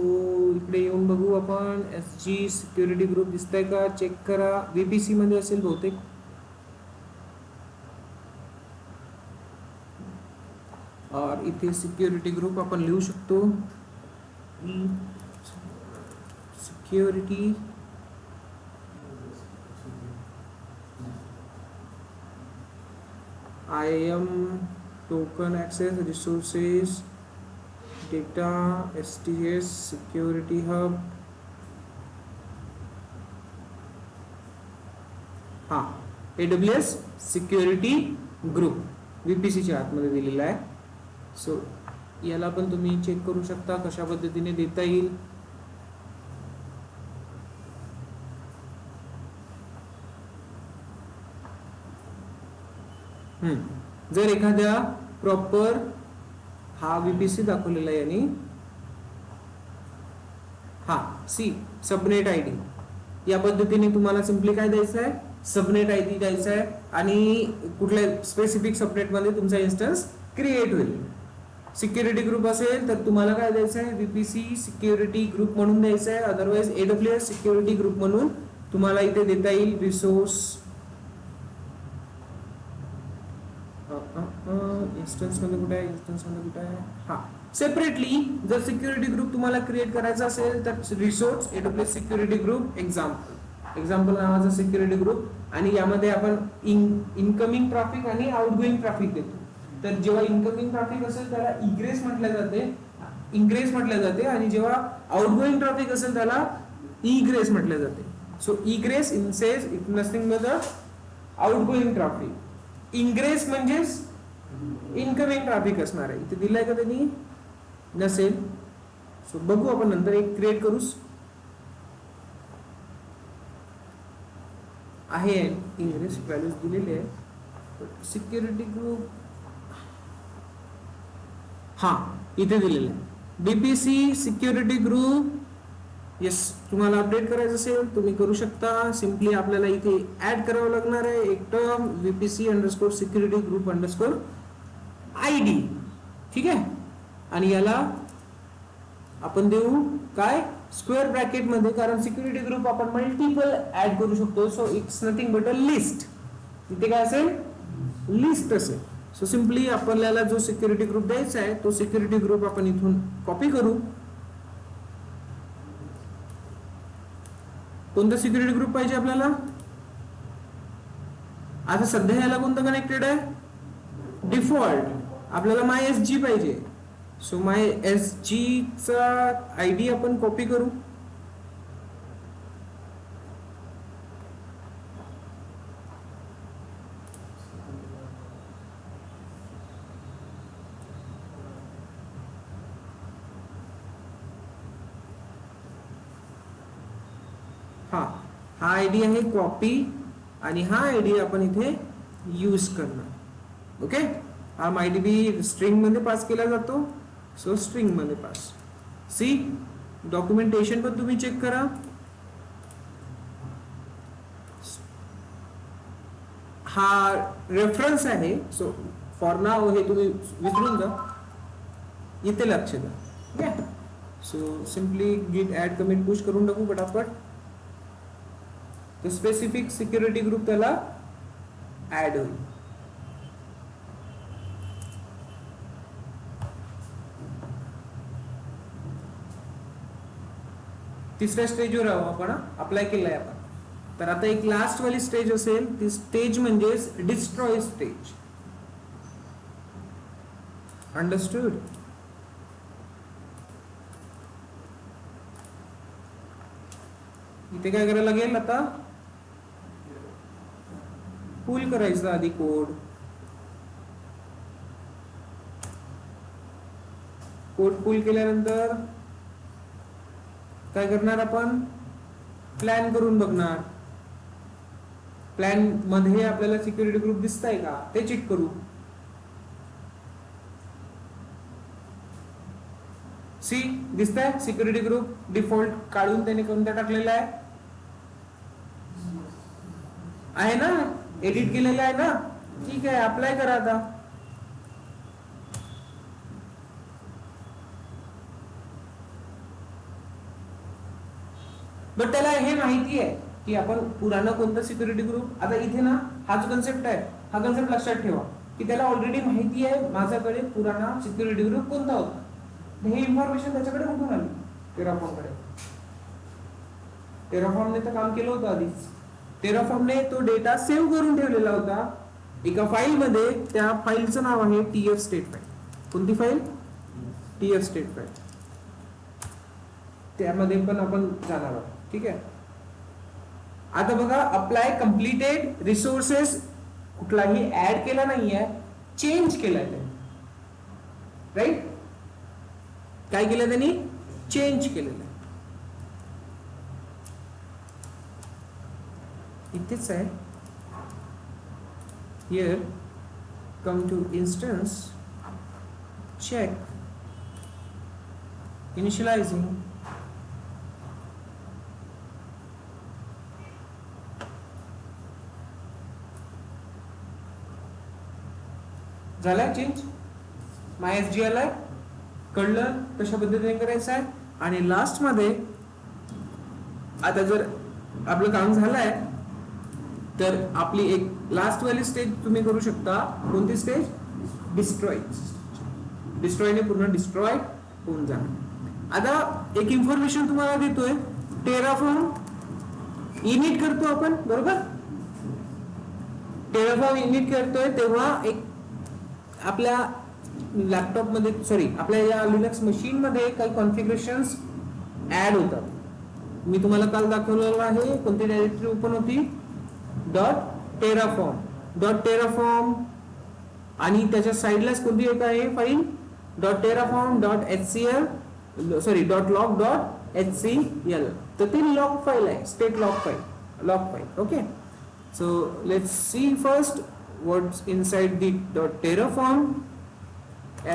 Speaker 1: इकडे येऊन बघू आपण. SG सिक्युरिटी ग्रुप दिसतंय का? चेक करा. VPC मध्ये असेल बहुतेक. और इथे सिक्युरिटी ग्रुप आपण लिहू शकतो. Security IAM, token access, resources, data, STS, security hub. हा, AWS सिक्युरिटी ग्रुप VPC च्या आतमध्ये दिलेला आहे. सो याला पण तुम्ही चेक करू शकता कशा पद्धतीने देता येईल. जर एखाद्या प्रॉपर, हा VPC दाखवलेला आहे आणि हा सी सबनेट ID. या पद्धतीने तुम्हाला सिंपली काय द्यायचं आहे? सबनेट ID द्यायचा आहे आणि कुठल्या स्पेसिफिक सबनेट मध्ये तुमचा इन्स्टन्स क्रिएट होईल. सिक्युरिटी ग्रुप असेल तर तुम्हाला काय द्यायचं आहे? VPC सिक्युरिटी ग्रुप म्हणून द्यायचं आहे. अदरवाइज AWS सिक्युरिटी ग्रुप म्हणून तुम्हाला इथे देता येईल. रिसोर्स इन्स्टन्स मध्ये कुठे आहे? इन्स्टन्स मध्ये कुठे आहे? हा, सेपरेटली जर सिक्युरिटी ग्रुप तुम्हाला क्रिएट करायचा असेल तर resource AWS security group example नावाचा सिक्युरिटी ग्रुप. आणि यामध्ये आपण इनकमिंग ट्रॅफिक आणि आउटगोइंग ट्रॅफिक देतो. तर जेव्हा इनकमिंग ट्रॅफिक असेल त्याला इग्रेस म्हटले जाते आणि जेव्हा आउटगोइंग ट्रॅफिक असेल त्याला इग्रेस म्हटले जाते. So egress in says it nothing but the outgoing traffic. Ingress म्हणजेच इनकमिंग ट्रॅफिक असणार आहे. इथे दिलाय का त्यांनी? नसेल. सो बघू आपण नंतर, एक क्रिएट करूच. आहे इनग्रेस व्हॅल्यूज दिलेले आहे. सिक्युरिटी ग्रुप हा इथे दिलेलं आहे. VPC security group. येस, तुम्हाला अपडेट करायचं असेल तुम्ही करू शकता. सिंपली आपल्याला इथे ऍड करावं लागणार आहे एक term, VPC security group ID. ठीक आहे. आणि याला आपण देऊ काय? स्क्वेअर ब्रॅकेट मध्ये, कारण सिक्युरिटी ग्रुप आपण मल्टिपल ऍड करू शकतो. So it's nothing but a list. इथे काय असेल? लिस्ट असेल. सो सिंपली आपल्याला जो सिक्युरिटी ग्रुप द्यायचा आहे तो सिक्युरिटी ग्रुप आपण इथून कॉपी करू. कोणता सिक्युरिटी ग्रुप पाहिजे आपल्याला? आता सध्या याला कोणतं कनेक्टेड आहे? डिफॉल्ट. आपल्याला MySG पाहिजे. सो MySG चा ID आपण कॉपी करू. हा ID आहे कॉपी आणि हा ID आपण इथे यूज करणार. ओके. हा MyDB स्ट्रिंग मध्ये पास केला जातो. सो स्ट्रिंग मध्ये पास. सी डॉक्युमेंटेशन पण तुम्ही चेक करा. हा रेफरन्स आहे. सो फॉर नाव हे तुम्ही विसरून जा. इथे लक्ष द्या. So simply git add commit push करून टाकू पटापट. तो स्पेसिफिक सिक्युरिटी ग्रुप त्याला ऍड होईल. तिसऱ्या स्टेजवर आहो आपण, अप्लाय केलाय आपण. तर आता एक लास्ट वाली स्टेज असेल, ती स्टेज म्हणजे डिस्ट्रॉय स्टेज. अंडरस्टूड? इथे काय करायला लागेल, आता पुल करायचा आधी कोड. पुल केल्यानंतर काय करणार आपण, प्लॅन करून बघणार. प्लॅन मध्ये आपल्याला सिक्युरिटी ग्रुप दिसताय का ते चेक करू. सी दिसतंय सिक्युरिटी ग्रुप डिफॉल्ट काढून त्याने कोणता टाकलेला आहे ना, एडिट केलेला आहे ना. ठीक आहे, अप्लाय करा आता. बट त्याला हे माहिती आहे की आपण पुराणा कोणता सिक्युरिटी ग्रुप, आता इथे ना हा जो कन्सेप्ट आहे, हा कन्सेप्ट लक्षात ठेवा की त्याला ऑलरेडी माहिती आहे माझ्याकडे पुराणा सिक्युरिटी ग्रुप कोणता होता. हे इन्फॉर्मेशन त्याच्याकडे कुठून आली, टेराफॉर्मकडे. टेराफॉर्मने तर काम केलं होतं आधीच. टेराफॉर्मने तो डेटा सेव्ह करून ठेवलेला होता एका फाईल मध्ये. त्या फाईलचं नाव आहे TF स्टेट फाईल. कोणती फाईल? TF state file. त्यामध्ये पण आपण जाणार आहोत. ठीक आहे, आता बघा, अप्लाय कम्प्लिटेड, रिसोर्सेस कुठलाही ऍड केला नाहीये, चेंज केलाय त्यांनी. राईट, काय केलं त्यांनी? चेंज केलेलं आहे. इथेच आहे. Here come to instance, check, initializing. झालाय चेंज, MySQL आहे, कळलं कशा पद्धतीने करायचं आहे. आणि लास्ट मध्ये आता जर आपलं काम झालंय तर आपली एक लास्ट वाली स्टेज तुम्ही करू शकता. कोणती स्टेज? डिस्ट्रॉय. डिस्ट्रॉयने पूर्ण डिस्ट्रॉय होऊन जाणार. आता एक इन्फॉर्मेशन तुम्हाला देतोय, टेराफॉर्म इनिट करतो आपण, बरोबर. टेराफॉर्म इनिट करतोय तेव्हा एक आपल्या लॅपटॉप मध्ये, सॉरी आपल्या या लिनक्स मशीन मध्ये काही कॉन्फिगरेशन्स ऍड होतात. मी तुम्हाला काल दाखवलेलं आहे. कोणती डायरेक्टरी ओपन होती? .terraform आणि त्याच्या साईडलाच कोणती एक आहे फाईल? .terraform.hcl, sorry .log.hcl. तर ती लॉग फाईल आहे, state log file. Okay, so let's see first what's inside the .terraform.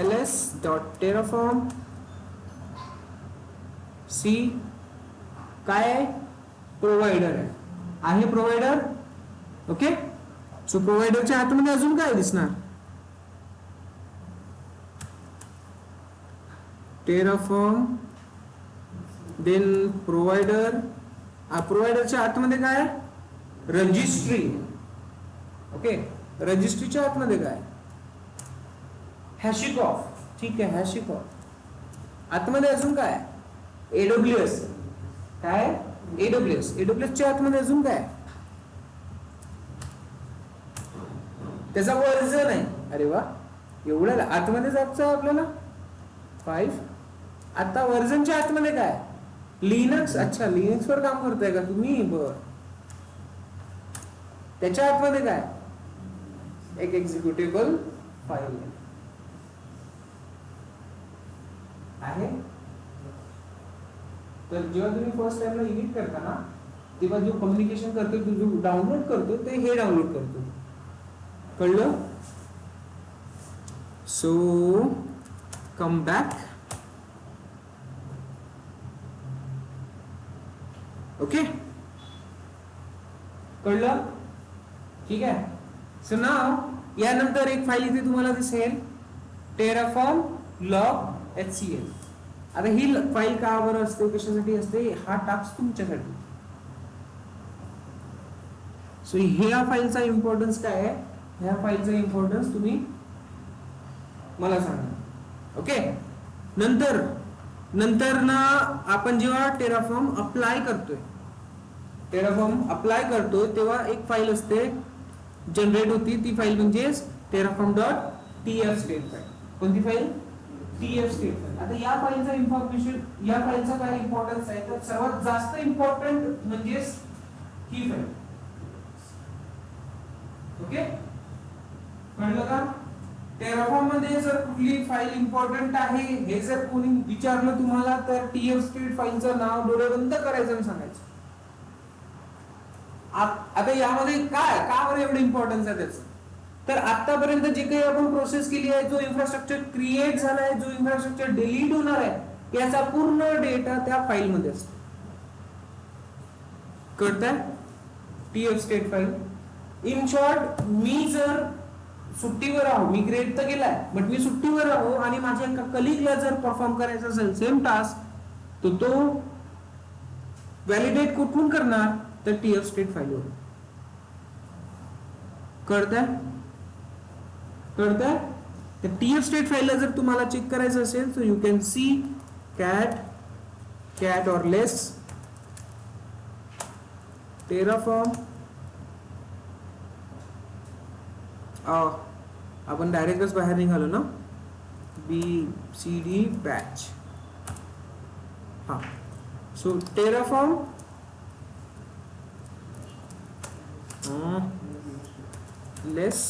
Speaker 1: ls.terraform. C काय आहे? प्रोव्हायडर आहे प्रोव्हायडर. ओके, सो प्रोव्हायडरच्या आतमध्ये अजून काय दिसणार? Terraform, then provider. प्रोव्हायडरच्या आतमध्ये काय? रजिस्ट्री. ओके, रजिस्ट्रीच्या आतमध्ये काय? हॅशिकॉफ. ठीक आहे, हॅशिकॉफ. आतमध्ये अजून काय? AWS. काय? AWS च्या आतमध्ये अजून काय? त्याचा वर्जन आहे. अरे वा, एवढ्या आतमध्ये जायचं आपल्याला 5. आता वर्जनच्या आतमध्ये काय? लिनक्स. अच्छा, लिनक्स वर काम करताय का तुम्ही? बर. त्याच्या आतमध्ये काय? एक एक्झिक्युटेबल फाईल आहे. तर जेव्हा तुम्ही फर्स्ट टाइमला इनिट करता ना, तेव्हा जो कम्युनिकेशन करतो, जो डाउनलोड करतो, ते हे डाउनलोड करतो. कळलं? So come back. ओके, कळलं? ठीक आहे. सो नाव यानंतर एक फाईल इथे तुम्हाला दिसेल, terraform log HCL. आता ही फाईल का बरं असते, कशासाठी असते, हा टास्क तुमच्यासाठी. सो ह्या फाईलचा इम्पॉर्टन्स काय आहे, ह्या फाईलचा इम्पॉर्टन्स तुम्ही मला सांगा. ओके. नंतर ना आपण जेव्हा टेराफॉर्म अप्लाय करतोय, तेव्हा एक फाईल असते जनरेट होती, ती फाईल म्हणजे terraform.tf स्टेट फाईल. कोणती फाईल, tf स्टेट फाईल. आता या फाईलचा इन्फॉर्मेशन, या फाईलचा काय इम्पॉर्टन्स आहे, तर सर्वात जास्त इम्पॉर्टंट म्हणजे ही फाईल. ओके, कळलं का? टेराफॉर्म मध्ये जर कुठली फाईल इम्पॉर्टंट आहे हे जर कोणी विचारलं तुम्हाला, तर tf स्टेट फाईलचं नाव डोळे बंद करायचं आणि सांगायचं. आता यामध्ये काय का बरं एवढं इम्पॉर्टन्स आहे त्याचं, तर आतापर्यंत जे काही आपण प्रोसेस केली आहे, जो इन्फ्रास्ट्रक्चर क्रिएट झाला आहे, जो इन्फ्रास्ट्रक्चर डिलीट होणार आहे, याचा पूर्ण डेटा त्या फाईल मध्ये असतो. कळतंय? tf state file. In short, मी जर सुट्टीवर आहो, मी ग्रेड तर केलाय, बट मी सुट्टीवर आहो आणि माझ्या एका कलिगला जर परफॉर्म करायचा असेल सेम टास्क, तर तो व्हॅलिडेट कुठून करणार, तर tf स्टेट फाईलवर. कळतंय? तर tf स्टेट फाईलला जर तुम्हाला चेक करायचं असेल, तर you can C cat or less terraform. आपण डायरेक्टच बाहेर निघालो ना, BCD batch. हा, so terraform less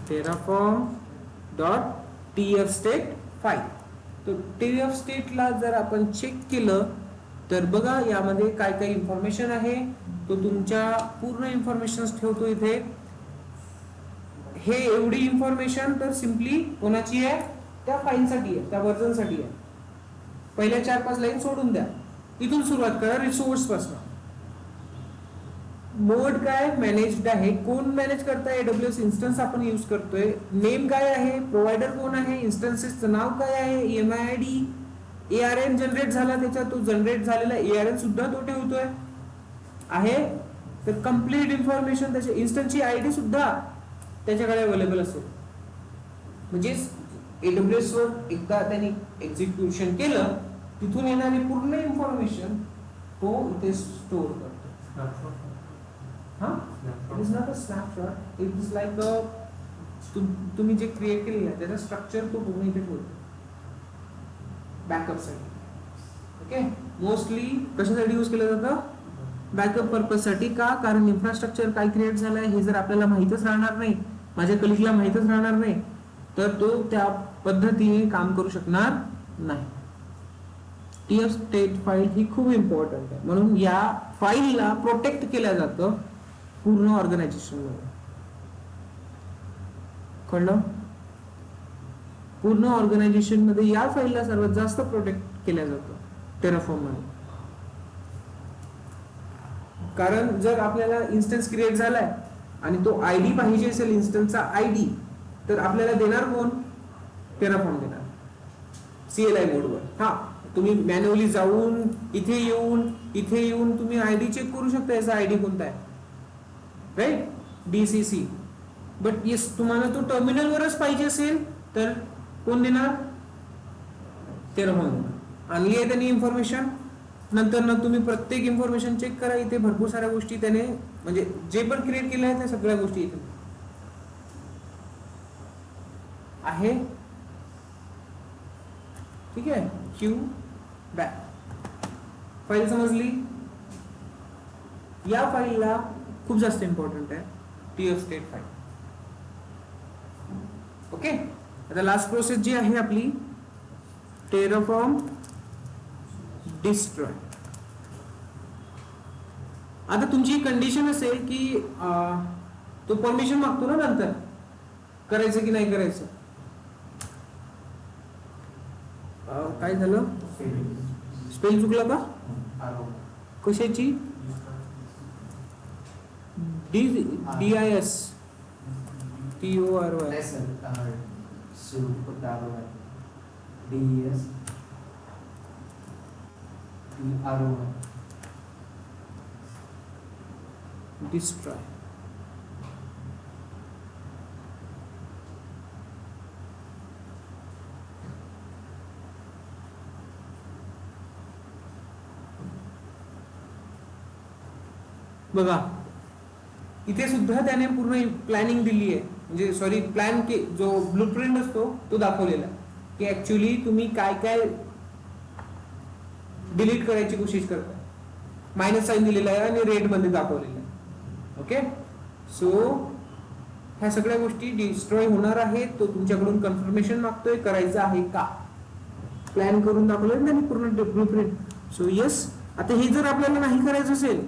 Speaker 1: terraform.tf state file. तो tf स्टेटला जर आपण चेक केलं, तर बघा यामध्ये काय काय इन्फॉर्मेशन आहे, तो तुमच्या पूर्ण इन्फॉर्मेशन ठेवतो इथे. हे एवढी इन्फॉर्मेशन तर सिम्पली कोणाची आहे, त्या फाईलसाठी आहे, त्या व्हर्जनसाठी आहे. पहिल्या 4-5 लाईन सोडून द्या, इथून सुरुवात करा रिसोर्स पासून. मोड काय मॅनेज्ड आहे, कोण मॅनेज करताय, AWS इन्स्टन्स आपण यूज करतोय, नेम काय आहे, प्रोव्हायडर कोण आहे, इन्स्टन्सेसचं नाव काय आहे, EMID, ARN जनरेट झाला त्याचा, तो जनरेट झालेला ARN सुद्धा तो ठेवतोय आहे. तर कम्प्लीट इन्फॉर्मेशन, त्याच्या इन्स्टन्सची ID सुद्धा त्याच्याकडे अवेलेबल असेल. म्हणजे AWS वर एकदा त्यांनी एक्झिक्युशन केलं, तिथून येणारी पूर्ण इन्फॉर्मेशन तो इथे स्टोअर करतो. It is not a snapshot. It is like a तुम्ही जे क्रिएट केलेलं आहे त्याचा स्ट्रक्चर तो पूर्ण इथे ठेवतो बॅकअप साठी. ओके, मोस्टली कशासाठी यूज केलं जातं, बॅकअप पर्पज साठी. का, कारण इन्फ्रास्ट्रक्चर काय क्रिएट झालंय हे जर आपल्याला माहितच राहणार नाही, माझ्या कलिगला माहितच राहणार नाही, तर तो त्या पद्धतीने काम करू शकणार नाही. tf स्टेट फाईल ही खूप इम्पॉर्टंट आहे, म्हणून या फाईलला प्रोटेक्ट केलं जातं पूर्ण ऑर्गनायझेशन मध्ये. कळलं? पूर्ण ऑर्गनायझेशन मध्ये या फाईलला सर्वात जास्त प्रोटेक्ट केलं जातं टेराफॉर्म मध्ये. कारण जर आपल्याला इन्स्टन्स क्रिएट झालाय आणि तो आयडी पाहिजे असेल, इन्स्टन्सचा आयडी, तर आपल्याला देणार कोण, टेराफॉर्म देणार CLI मोडवर. हा, तुम्ही मॅन्युअली जाऊन इथे येऊन तुम्ही आयडी चेक करू शकता, याचा आयडी कोणता आहे, राईट, DCC. बट येस, तुम्हाला तो टर्मिनलवरच पाहिजे असेल तर कोण देणार, टेराफॉर्म देणार. आणली आहे त्यांनी इन्फॉर्मेशन, नंतर ना तुम्ही प्रत्येक इन्फॉर्मेशन चेक करा, इथे भरपूर साऱ्या गोष्टी त्याने, म्हणजे जे पण क्रिएट केलं आहे त्या सगळ्या गोष्टी इथे आहे. ठीक आहे, क्यू बॅक फाईल समजली. या फाईलला खूप जास्त इम्पॉर्टंट आहे tf स्टेट फाईल. ओके, आता लास्ट प्रोसेस जी आहे आपली, टेराफॉर्म डिस्ट्रॉय. आता तुमची कंडिशन असेल की तो परमिशन मागतो ना नंतर, करायचं की नाही करायचं. काय झालं, स्पेल चुकला का, कशाची, DIS TORY,
Speaker 2: ROI.
Speaker 1: destroy. बघा इथे सुद्धा त्याने पूर्ण प्लॅनिंग दिली आहे, म्हणजे सॉरी प्लॅन के जो ब्लूप्रिंट असतो तो दाखवलेला आहे की ऍक्च्युली तुम्ही काय काय डिलीट करायची कोशिश करताय. मायनस साईन दिलेला आहे आणि रेड मध्ये दाखवलेला आहे. ओके, सो ह्या सगळ्या गोष्टी डिस्ट्रॉय होणार आहेत. तो तुमच्याकडून कन्फर्मेशन मागतोय करायचं आहे का, प्लॅन करून दाखवलं त्यांनी पूर्ण ब्लूप्रिंट. सो येस, आता हे जर आपल्याला नाही करायचं असेल,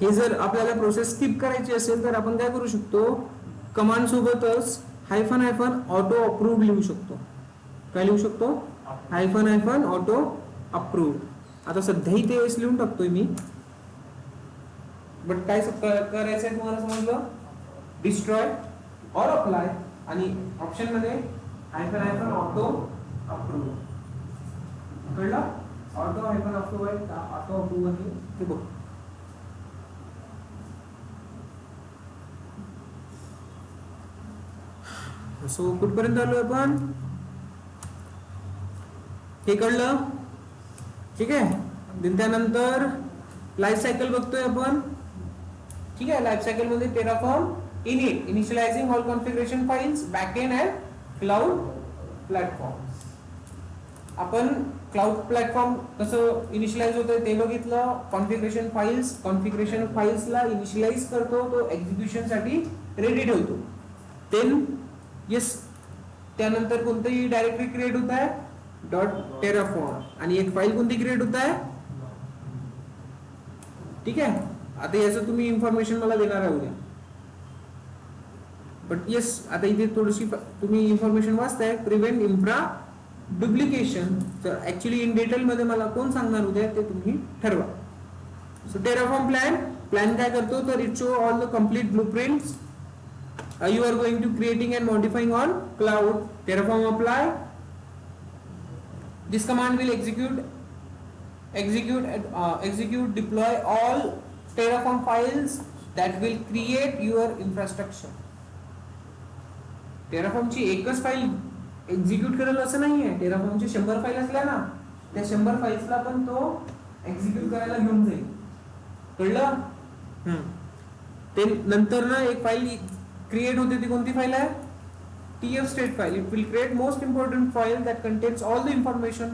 Speaker 1: हे जर आपल्याला प्रोसेस स्किप करायची असेल तर आपण काय करू शकतो, कमांड सोबतच हायफन हायफन ऑटो अप्रूव्ह लिहू शकतो. काय लिहू शकतो, हायफन हायफन ऑटो अप्रूव्ह. आता सध्याही ते वेळेस लिहून टाकतोय मी, बट काय करायचं आहे तुम्हाला समजलं, डिस्ट्रॉय ऑर अप्लाय आणि ऑप्शन मध्ये हायफन हायफन ऑटो अप्रूव्ह. कळलं, ऑटो हायफन अप्रूव्ह आहे का, ऑटो अप्रूव्ह आहे ते बघ. सो कुठपर्यंत आलोय आपण, हे कळलं, ठीक आहे. त्यानंतर लाईफ सायकल बघतोय आपण, ठीक आहे. लाईफ सायकल मध्ये Terraform init, initializing all configuration files, backend and cloud platform. आपण क्लाउड प्लॅटफॉर्म कसं इनिशियलाइज होतंय ते बघितलं. कॉन्फिगरेशन फाइल्सला इनिशियलाइज करतो, तो एक्झिक्युशन साठी रेडी ठेवतो. देन येस, त्यानंतर कोणतीही डायरेक्टरी क्रिएट होत आहे .terraform आणि एक फाईल कोणती क्रिएट होत आहे, ठीक आहे. आता याचं तुम्ही इन्फॉर्मेशन मला देणार आहे उद्या, बट येस आता इथे थोडीशी तुम्ही इन्फॉर्मेशन वाचताय. प्रिव्हेंट इन्फ्रा डुप्लिकेशन, तर ऍक्च्युली इन डिटेल मध्ये मला कोण सांगणार उद्या ते तुम्ही ठरवा. सो टेराफॉर्म प्लॅन काय करतो, तर it show all the complete blueprints you are going to creating and modifying on cloud. Terraform apply, this command will execute deploy all Terraform files that will create your infrastructure. Terraform ची एकच file execute करेल असं नाहीये. Terraform ची 100 file असल्या ना, त्या 100 फाईल्सला पण तो एक्झिक्यूट करायला घेऊन जाईल. कळलं. ते नंतर ना एक फाईल क्रिएट होते, ती कोणती फाईल आहे, TF state file. It will create most important file that contains all the information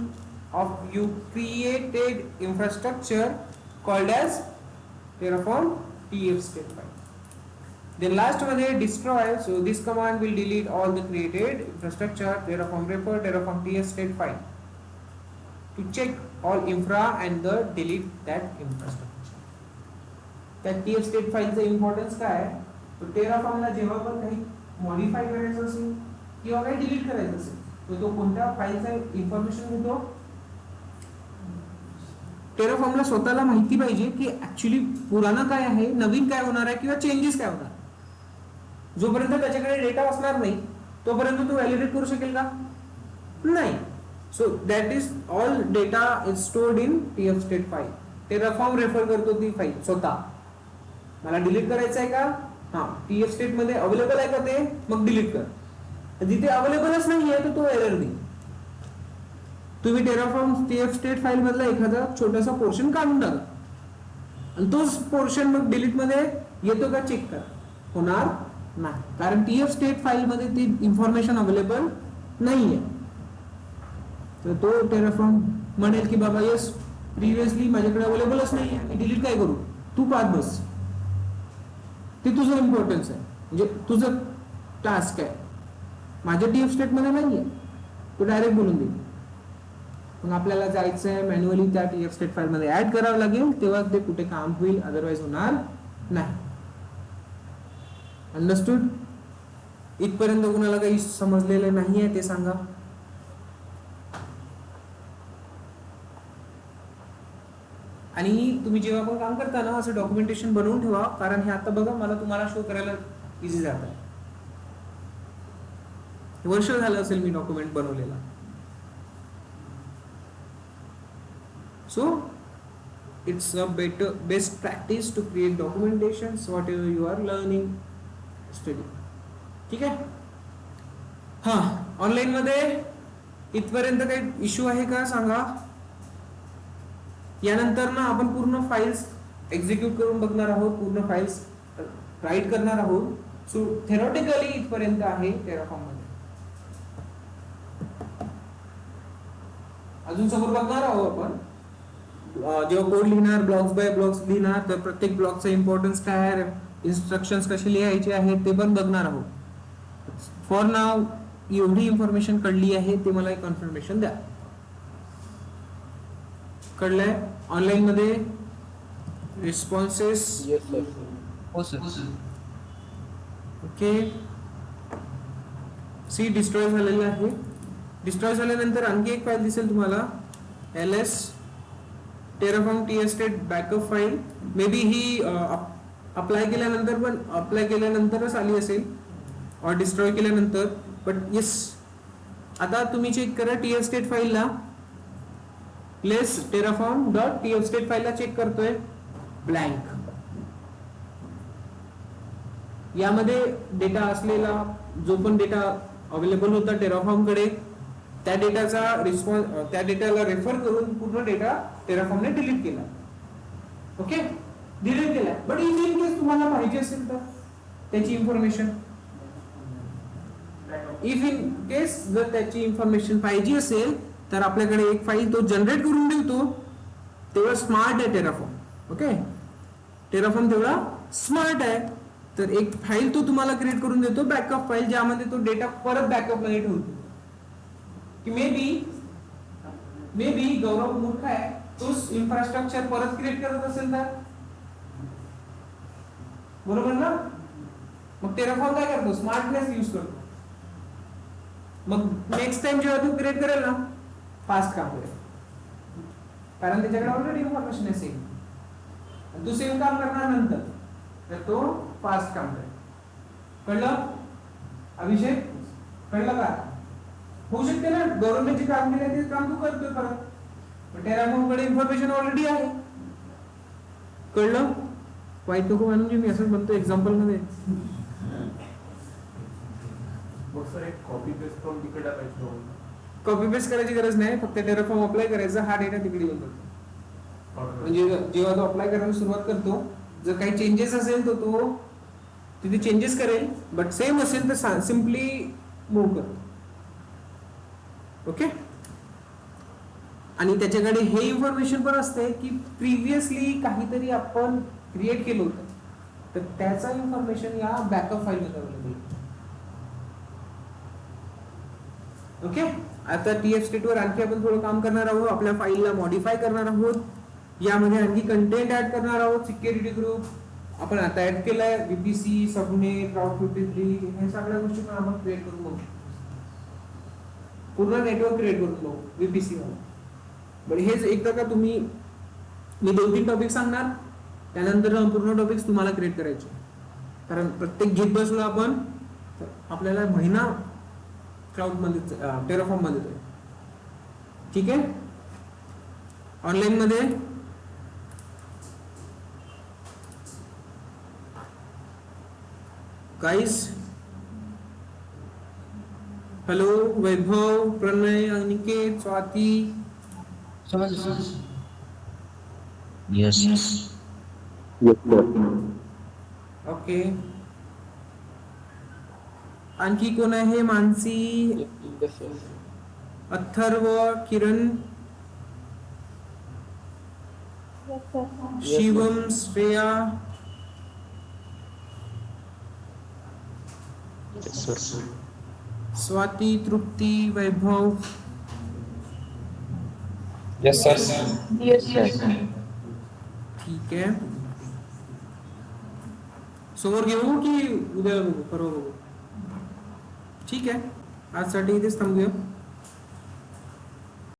Speaker 1: of you created infrastructure called as Terraform TF state file. Then last one is destroy. So this command will delete all the created infrastructure, Terraform repo, Terraform TF state file, to check all infra and the delete that infrastructure. That TF state file चा importance काय आहे, तो टेराफॉर्मला जेव्हा पण काही modify करायचं असेल किंवा काही डिलीट करायचं असेल तर तो कोणत्या फाईलचा इन्फॉर्मेशन घेतो, टेराफॉर्मला स्वतःला माहिती पाहिजे की ऍक्च्युली पुराणं काय आहे, नवीन काय होणार आहे किंवा चेंजेस काय होणार. जोपर्यंत त्याच्याकडे डेटा असणार नाही तोपर्यंत तो व्हॅलिडेट करू शकेल का, नाही. So that is all data is stored in TF state file. Terraform refer करतो ती फाईल स्वतः. मला डिलीट करायचं आहे का, हा TF स्टेट मध्ये अवेलेबल आहे का ते, मग डिलीट कर. जिथे अवेलेबलच नाही आहे तर तो एरर देईल. तुम्ही टेराफॉर्म TF स्टेट फाईल मधला एखादा छोटासा पोर्शन काढून टाका आणि तोच पोर्शन मग डिलीट मध्ये येतो का चेक करा, होणार नाही, कारण TF स्टेट फाईल मध्ये ती इन्फॉर्मेशन अवेलेबल नाहीये. तर तो टेराफॉर्म म्हणेल की बाबा येस प्रिव्हियसली माझ्याकडे अवेलेबलच नाही, मी डिलीट काय करू, तू पाहत बस. ते तुझं इम्पॉर्टन्स आहे, म्हणजे तुझं टास्क आहे. माझ्या TF स्टेट मध्ये नाहीये, तो डायरेक्ट बोलून देईल. मग आपल्याला जायचं आहे मॅन्युअली त्या TF स्टेट फाईल मध्ये ऍड करावं लागेल, तेव्हा ते कुठे काम होईल, अदरवाइज होणार नाही. अंडरस्टूड. इथपर्यंत कुणाला काही समजलेलं नाहीये ते सांगा. आणि तुम्ही जेव्हा पण काम करता ना असं डॉक्युमेंटेशन बनवून ठेवा, कारण हे आता बघा मला तुम्हाला शो करायला इझी जात आहे. वर्ष झालं असेल मी डॉक्युमेंट बनवलेला. So it's a best practice to create documentations whatever you are learning study. ठीक आहे. हां, ऑनलाईन मध्ये इथपर्यंत काही इश्यू आहे का सांगा. यानंतर ना आपण पूर्ण फाइल्स एक्झिक्यूट करून बघणार आहोत, पूर्ण फाइल्स राईट करणार आहोत. सो थेरॉटिकली इथपर्यंत आहे टेराफॉर्म मध्ये. अजून समोर बघणार आहोत आपण जेव्हा कोड लिहिणार, ब्लॉक्स बाय ब्लॉक्स लिहिणार, तर प्रत्येक ब्लॉकचा इम्पॉर्टन्स काय आहे, इन्स्ट्रक्शन्स कसे लिहायचे आहेत ते पण बघणार आहोत. फॉर नाव एवढी इन्फॉर्मेशन कळली आहे ते मला एक कन्फर्मेशन द्या. कळलंय? ऑनलाईन मध्ये रिस्पॉन्सेस
Speaker 2: हो सर.
Speaker 1: ओके. सी डिस्ट्रॉय झालेला आहे. डिस्ट्रॉय झाल्यानंतर आणखी एक फाईल दिसेल तुम्हाला, ls terraform tstate backup file. May be he apply केल्यानंतरच आली असेल और डिस्ट्रॉय केल्यानंतर. बट येस, आता तुम्ही चेक करा tstate फाईलला. लेस terraform डॉट tstate फाईलला चेक करतोय, ब्लँक. यामध्ये डेटा असलेला जो पण डेटा अवेलेबल होता टेराफॉर्म कडे, त्या डेटाचा रिस्पॉन्स, त्या डेटाला रेफर करून पूर्ण डेटा टेराफॉर्मने डिलीट केला. ओके, डिलीट केला. बट इन केस तुम्हाला पाहिजे असेल तर त्याची इन्फॉर्मेशन, इफ इन केस जर त्याची इन्फॉर्मेशन पाहिजे असेल तर आपल्याकडे एक फाईल तो जनरेट करून देतो. तेवढा स्मार्ट आहे टेराफॉर्म. ओके, टेराफॉर्म तेवढा स्मार्ट आहे. तर एक फाईल तो तुम्हाला क्रिएट करून देतो, बॅकअप फाईल, ज्यामध्ये तो डेटा परत बॅकअप मध्ये ठेवतो. की मे बी गौरव मूर्ख आहे, तोच इन्फ्रास्ट्रक्चर परत क्रिएट करत असेल तर, बरोबर ना. मग टेराफॉर्म काय करतो, स्मार्टनेस यूज करतो. मग नेक्स्ट टाइम जेव्हा तू क्रिएट करेल ना, फास्ट काम करेल, कारण त्याच्याकडे ऑलरेडी इन्फॉर्मेशन असेल. तू सेम काम करणार नंतर, तर तो फास्ट काम करेल. कळलं अभिषेक? कळलं का? होऊ शकते ना, गव्हर्नमेंटचे काम केले ते काम तू करतोय परत, पण टेराफॉर्म कडे इन्फॉर्मेशन ऑलरेडी आहे. कळलं? वाईट नको म्हणून मी असं म्हणतो एक्झाम्पल मध्ये.
Speaker 3: कॉपी पेस्ट करून तिकडे टाकायचं.
Speaker 1: कॉपी पेस्ट करायची गरज नाही, फक्त टेराफॉर्म अप्लाय करायचा, हा डेटा तिकडे येऊन जातो. म्हणजे जेव्हा तो अप्लाय करायला सुरुवात करतो, जर काही चेंजेस असेल तर तो तिथे चेंजेस करेल, बट सेम असेल तर सिम्पली मूव्ह करतो. ओके. आणि त्याच्याकडे हे इन्फॉर्मेशन पण असते की प्रिव्हियसली काहीतरी आपण क्रिएट केलं होतं, तर त्याचा इन्फॉर्मेशन या बॅकअप फाईल मध्ये अवेलेबल. ओके. आता TF-state वर आणखी आपण थोडं काम करणार आहोत, आपल्या फाईलला मॉडिफाय करणार आहोत, यामध्ये आणखी कंटेंट ऍड करणार आहोत. सिक्युरिटी ग्रुप आपण आता ऍड केलाय, VPC, सबनेट, राउट 53, हे सगळ्या गोष्टी पण आपण क्रिएट करून बघू. पूर्ण नेटवर्क क्रिएट करून बघू VPC वर. बट हेच एकदा का तुम्ही, मी 2-3 टॉपिक सांगणार, त्यानंतर पूर्ण टॉपिक्स तुम्हाला क्रिएट करायचे. कारण प्रत्येक घेत बसलो आपण, आपल्याला महिना क्लाउड मध्ये, टेराफॉर्म मध्ये. ठीक आहे. ऑनलाईन मध्ये गाइस, हॅलो, वैभव, प्रणय, अनिकेत, स्वाती.
Speaker 2: समजलं.
Speaker 4: Yes.
Speaker 1: ओके. आणखी कोण आहे? मानसी, अथर्व, किरण, शिवम, श्रेया.
Speaker 4: Yes, sir.
Speaker 1: स्वाती, तृप्ती, वैभव.
Speaker 3: Yes, sir.
Speaker 4: Yes, sir.
Speaker 1: ठीक आहे. समोर घेऊ की उद्या बघू, परवा बघू? ठीक आहे, आजसाठी इथेच थांबूया.